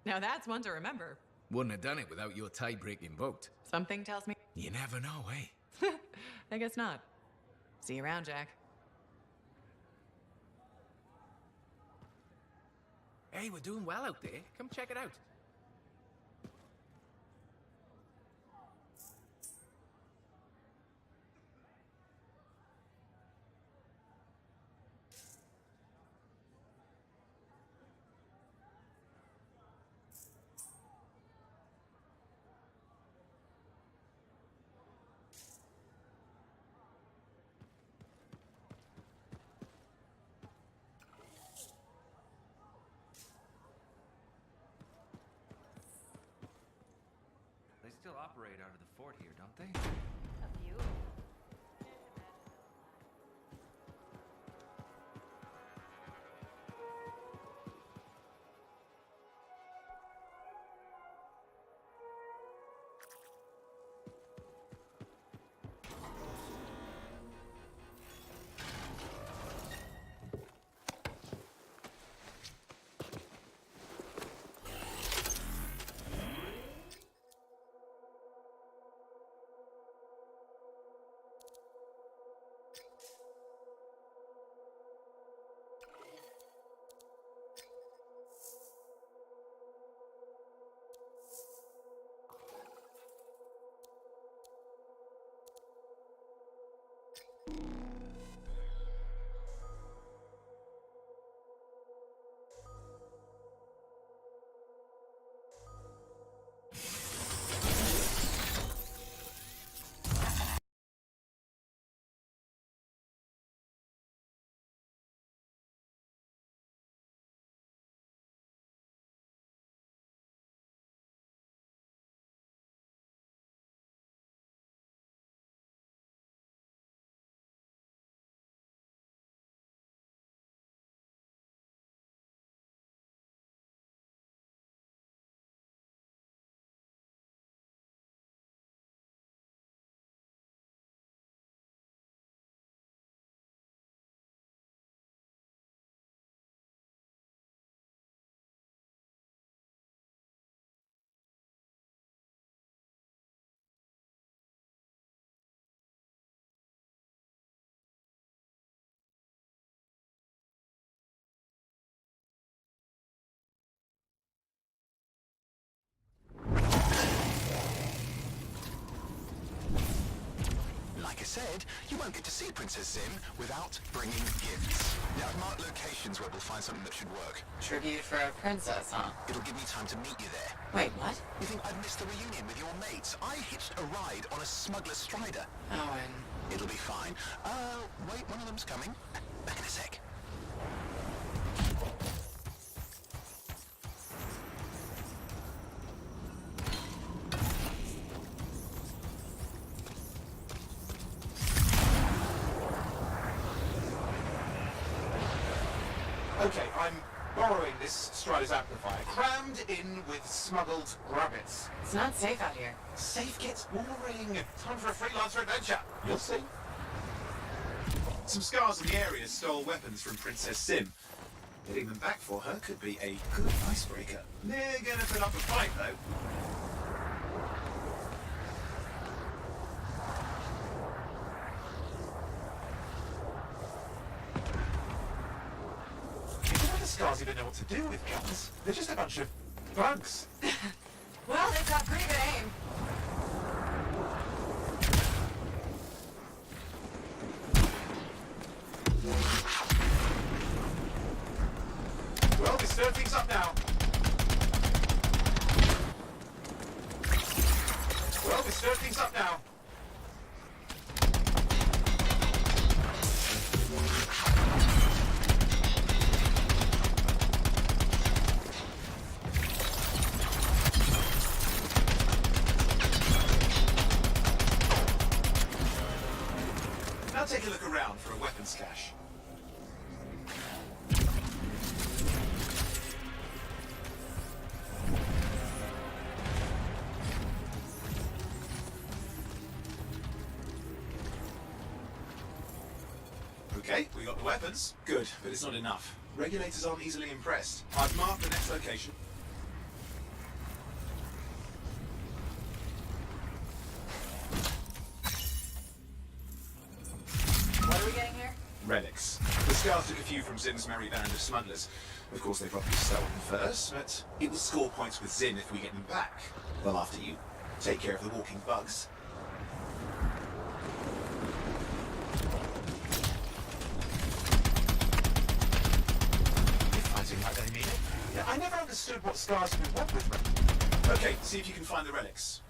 Now that's one to remember. Wouldn't have done it without your tie-breaking vote. Something tells me... You never know, eh? I guess not. See you around, Jack. Hey, we're doing well out there. Come check it out. They still operate out of the fort here, don't they? A few. like I said, you won't get to see Princess Sim without bringing gifts. Now, I've marked locations where we'll find something that should work. Tribute for a princess, huh? It'll give me time to meet you there. Wait, what? You think I'd miss the reunion with your mates? I hitched a ride on a smuggler strider. Oh, and... It'll be fine. Wait, one of them's coming. Back in a sec. Okay, I'm borrowing this Strider's amplifier, crammed in with smuggled rabbits. It's not safe out here. Safe gets boring. Time for a freelancer adventure. You'll see. Some scars in the area stole weapons from Princess Sim. Getting them back for her could be a good icebreaker. They're gonna put up a fight, though. The scars even know what to do with guns. They're just a bunch of bugs. Well, they've got pretty good aim. Well, we stir things up now. Well, we stir things up now. Now take a look around for a weapons cache. Okay, we got the weapons. Good, but it's not enough. Regulators aren't easily impressed. I've marked the next location. What are we getting here? Relics. The Scars took a few from Zim's merry band of smugglers. Of course, they probably stole them first, but it will score points with Zim if we get them back. Well, after you take care of the walking bugs. Fighting like they mean it. Yeah, I never understood what Scars would want with them. Okay, see if you can find the relics.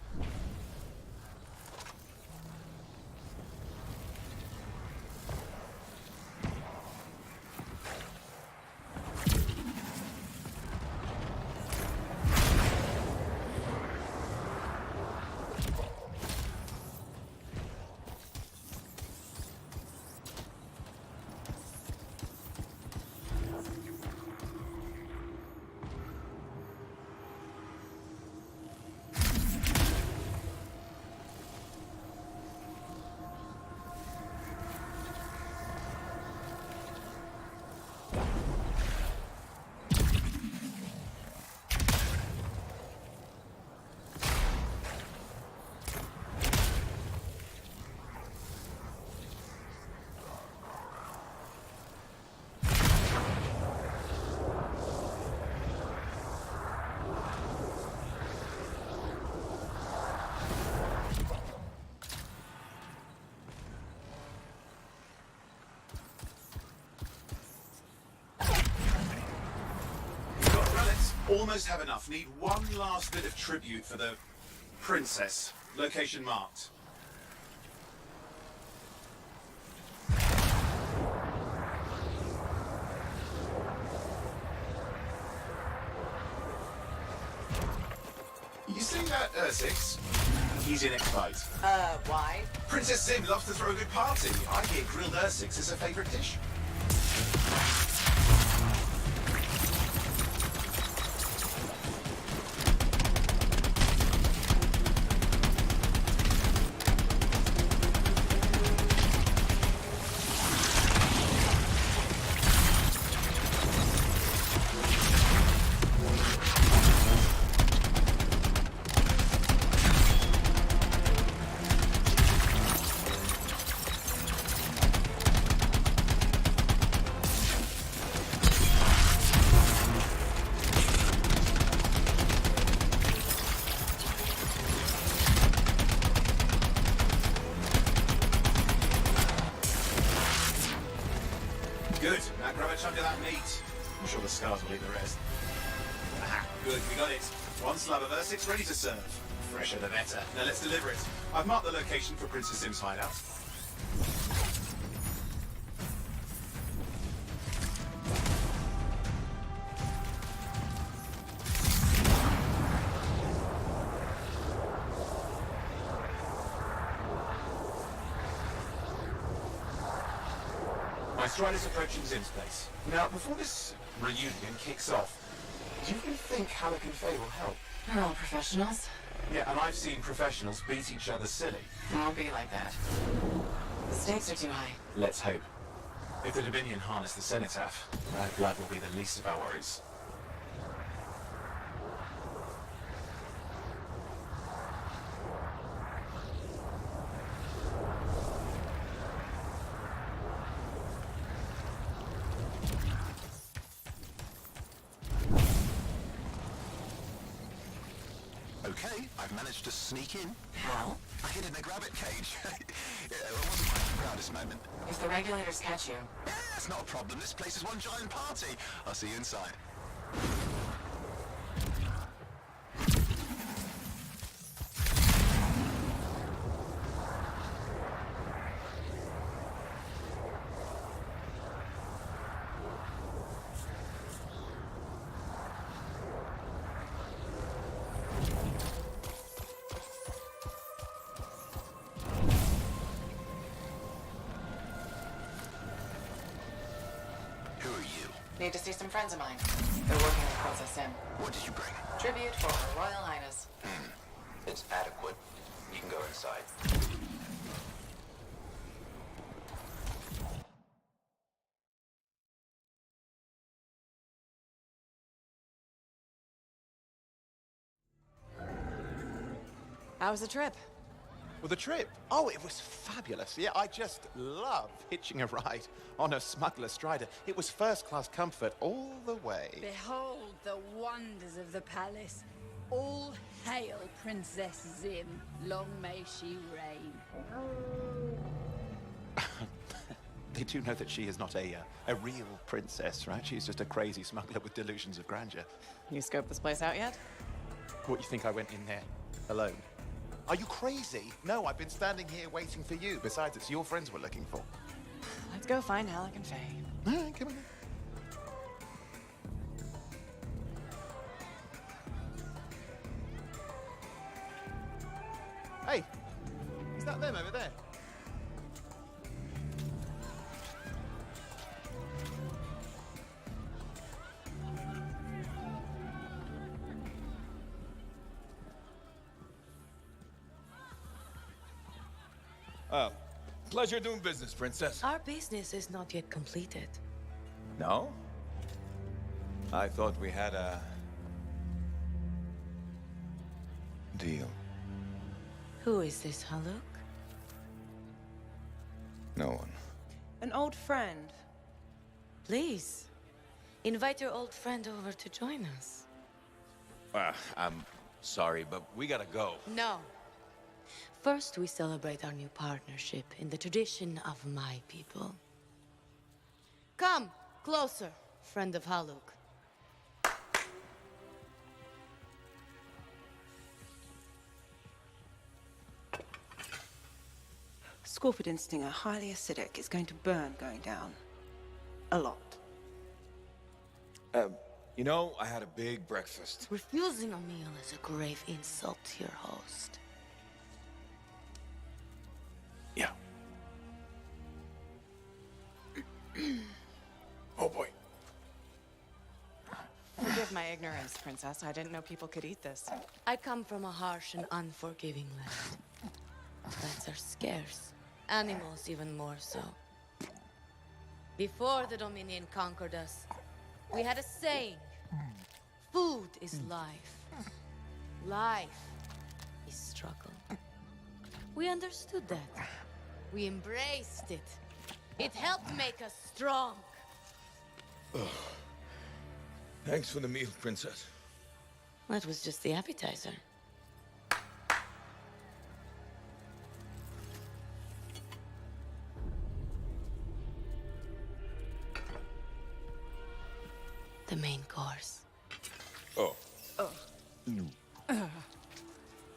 Almost have enough. Need one last bit of tribute for the princess. Location marked. You see that Ursix? He's your next fight. Why? Princess Sim loves to throw a good party. I hear grilled Ursix is her favorite dish. grab a chunk of that meat. I'm sure the scars will eat the rest. Aha, good, we got it. One slab of Ursix ready to serve. Fresher the better. Now let's deliver it. I've marked the location for Princess Sim's hideout. My Strider's approaching Zim's place. Now, before this reunion kicks off, do you really think Halleck and Faye will help? They're all professionals. Yeah, and I've seen professionals beat each other silly. It won't be like that. The stakes are too high. Let's hope. If the Dominion harness the Cenotaph, that blood will be the least of our worries. Okay, I've managed to sneak in. How? I hid in a grabbit cage. It wasn't my proudest moment. If the regulators catch you... Yeah, it's not a problem. This place is one giant party. I'll see you inside. Need to see some friends of mine. They're working with Princess Sim. What did you bring? Tribute for Her Royal Highness. It's adequate. You can go inside. How was the trip? Well, the trip? Oh, it was fabulous. Yeah, I just love hitching a ride on a smuggler strider. It was first-class comfort all the way. Behold the wonders of the palace. All hail Princess Zim. Long may she reign. They do know that she is not a real princess, right? She's just a crazy smuggler with delusions of grandeur. You scoped this place out yet? What, you think I went in there alone? Are you crazy? No, I've been standing here waiting for you. Besides, it's your friends we're looking for. Let's go find Halleck and Faye. All right, come on. Hey, is that them over there? Oh, pleasure doing business, Princess. Our business is not yet completed. No? I thought we had a... deal. Who is this, Haluk? No one. An old friend. Please, invite your old friend over to join us. I'm sorry, but we gotta go. No. First, we celebrate our new partnership in the tradition of my people. Come, closer, friend of Haluk. Scorpion stinger, highly acidic. It's going to burn going down. A lot. You know, I had a big breakfast. Refusing a meal is a grave insult to your host. Yeah. Oh boy. Forgive my ignorance, Princess. I didn't know people could eat this. I come from a harsh and unforgiving land. Plants are scarce. Animals even more so. Before the Dominion conquered us, we had a saying. Food is life. Life is struggle. We understood that. We embraced it. It helped make us strong. Thanks for the meal, Princess. That was just the appetizer. The main course. Oh.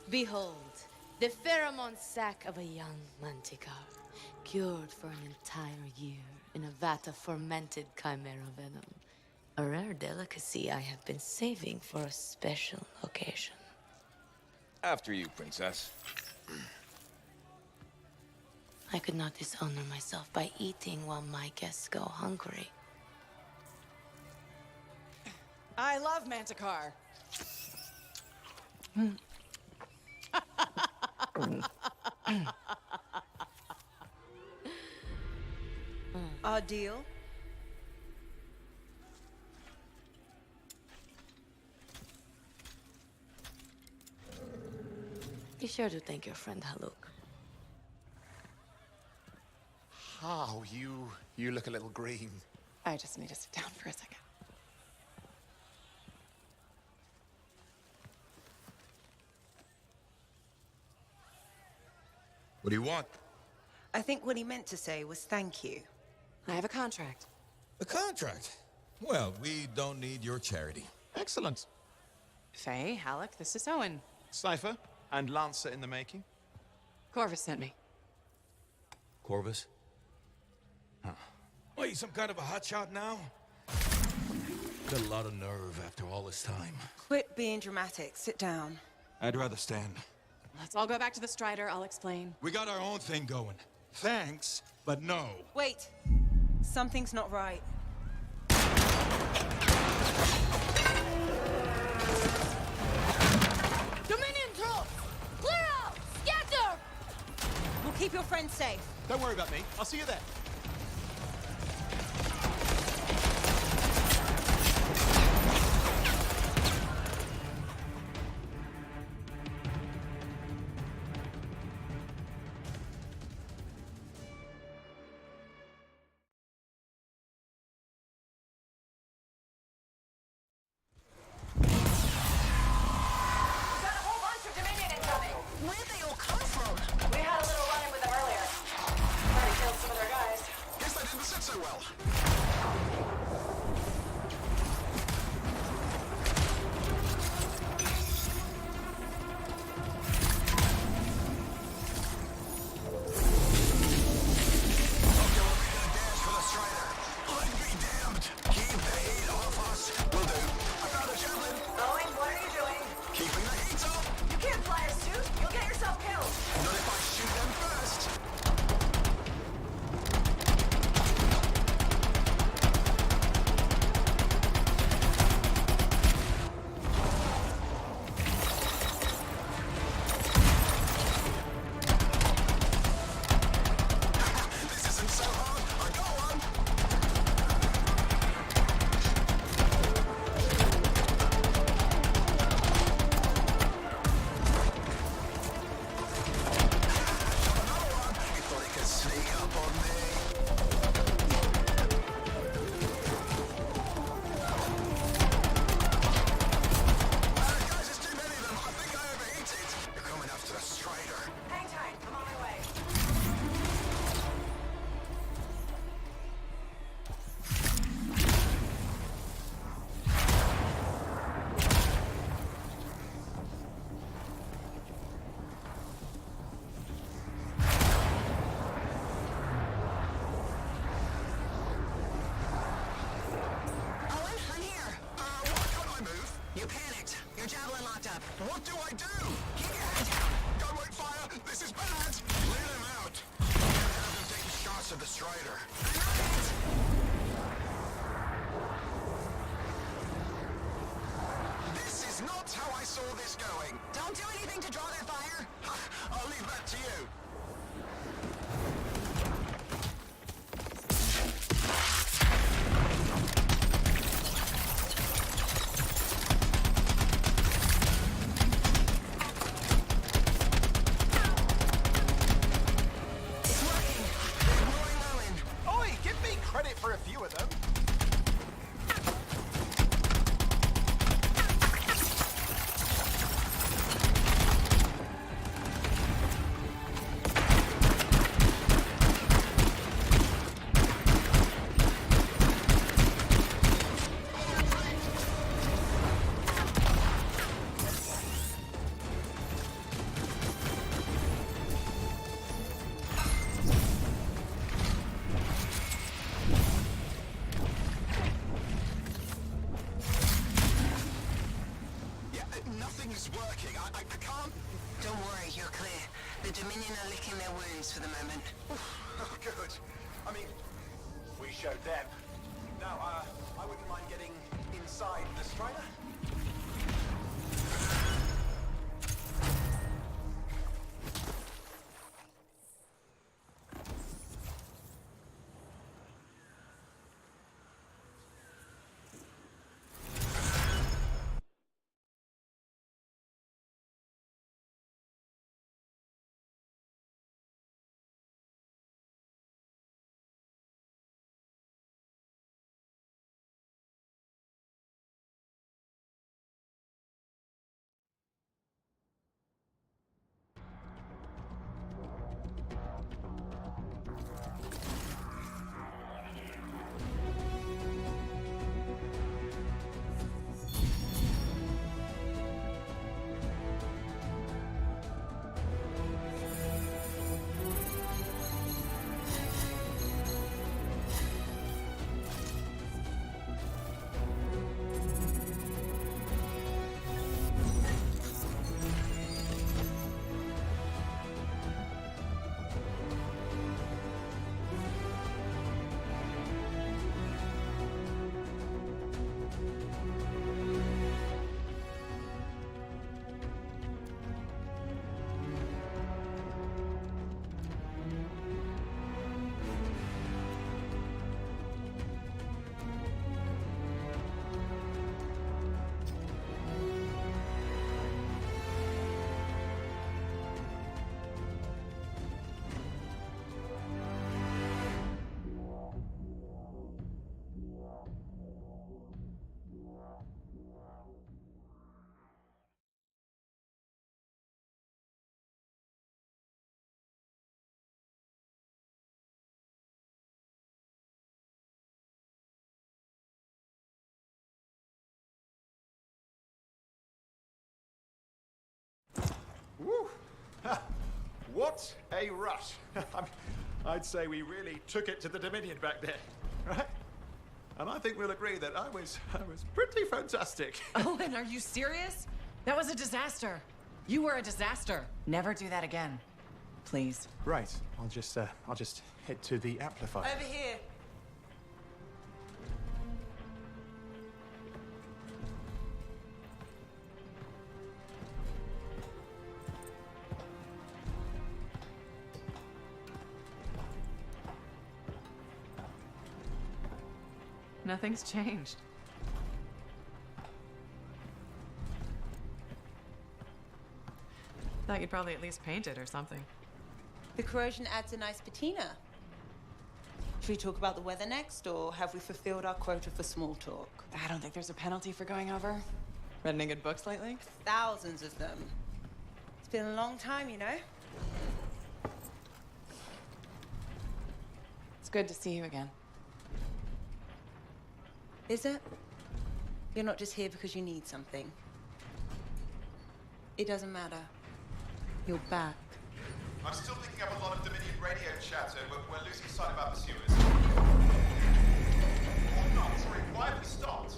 Behold, the pheromone sac of a young manticore, cured for an entire year in a vat of fermented chimera venom. A rare delicacy I have been saving for a special occasion. After you, princess. I could not dishonor myself by eating while my guests go hungry. I love Manticore. Our deal? Be sure to thank your friend Haluk. Oh, you look a little green. I just need to sit down for a second. What do you want? I think what he meant to say was thank you. I have a contract. A contract? Well, we don't need your charity. Excellent. Faye, Halleck, this is Owen. Cypher and Lancer in the making. Corvus sent me. Corvus? Huh. What, you some kind of a hotshot now? Got a lot of nerve after all this time. Quit being dramatic. Sit down. I'd rather stand. Let's all go back to the Strider. I'll explain. We got our own thing going. Thanks, but no. Wait. Something's not right. Dominion troops! Clear out! Scatter! We'll keep your friend safe. Don't worry about me. I'll see you there. What do I do? Keep your head down. Don't wait fire. This is bad. Clear them out. Have them taking shots at the Strider. This is not how I saw this going. Don't do anything to draw their fire. I'll leave that to you. Credit for a few of them. are licking their wounds for the moment. Oh, good. I mean, we showed them. Now, I wouldn't mind getting inside the Strider. Woo! Ha! What a rush! I'd say we really took it to the Dominion back there, right? And I think we'll agree that I was pretty fantastic. Owen, are you serious? That was a disaster. You were a disaster. Never do that again. Please. Right. I'll just head to the amplifier. Over here. Nothing's changed. Thought you'd probably at least paint it or something. The corrosion adds a nice patina. Should we talk about the weather next, or have we fulfilled our quota for small talk? I don't think there's a penalty for going over. Read any good books lately? Thousands of them. It's been a long time, you know? It's good to see you again. Is it? You're not just here because you need something. It doesn't matter. You're back. I'm still picking up a lot of Dominion radio chatter, but we're losing sight of our pursuers. Oh, no, sorry, why have we stopped?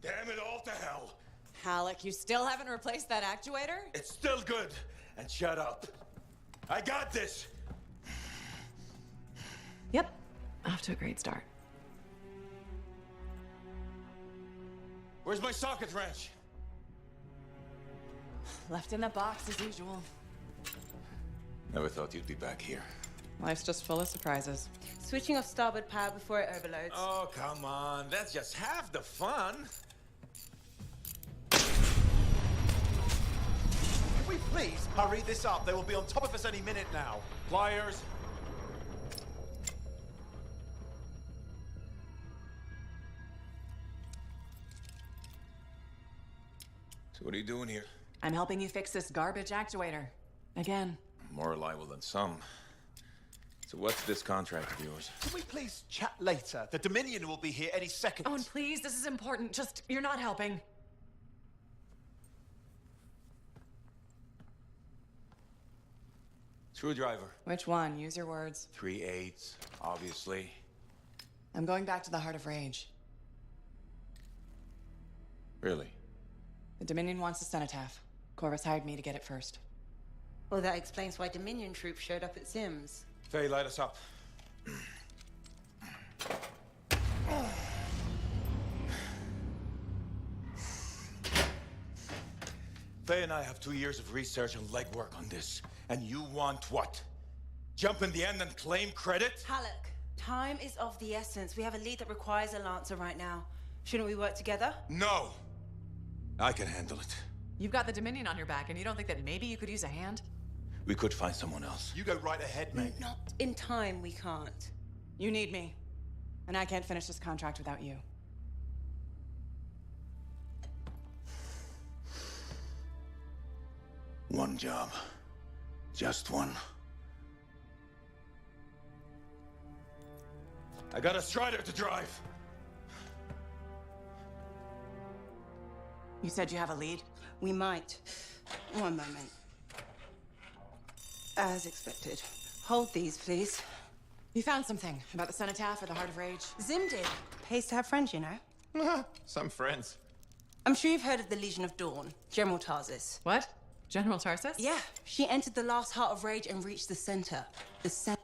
Damn it all to hell. Halleck, you still haven't replaced that actuator? It's still good. And shut up. I got this. Yep. Off to a great start. Where's my socket wrench? Left in the box as usual. Never thought you'd be back here. Life's just full of surprises. Switching off starboard power before it overloads. Oh, come on. That's just half the fun. Can we please hurry this up? They will be on top of us any minute now. Pliers. So what are you doing here? I'm helping you fix this garbage actuator. Again. More reliable than some. So what's this contract of yours? Can we please chat later? The Dominion will be here any second. Owen, please, this is important. Just, you're not helping. Screwdriver. Which one? Use your words. 3/8, obviously. I'm going back to the Heart of Rage. Really? The Dominion wants a cenotaph. Corvus hired me to get it first. Well, that explains why Dominion troops showed up at Sims. Faye, light us up. Faye and I have 2 years of research and legwork on this. And you want what? Jump in the end and claim credit? Halleck, time is of the essence. We have a lead that requires a Lancer right now. Shouldn't we work together? No! I can handle it. You've got the Dominion on your back, and you don't think that maybe you could use a hand? We could find someone else. You go right ahead, mate. Not in time, we can't. You need me. And I can't finish this contract without you. One job. Just one. I got a Strider to drive. You said you have a lead? We might. One moment. As expected. Hold these, please. You found something about the Cenotaph or the Heart of Rage? Zim did. Pays to have friends, you know. Some friends. I'm sure you've heard of the Legion of Dawn, General Tarsis. What? General Tarsis? Yeah. She entered the last Heart of Rage and reached the center. The center.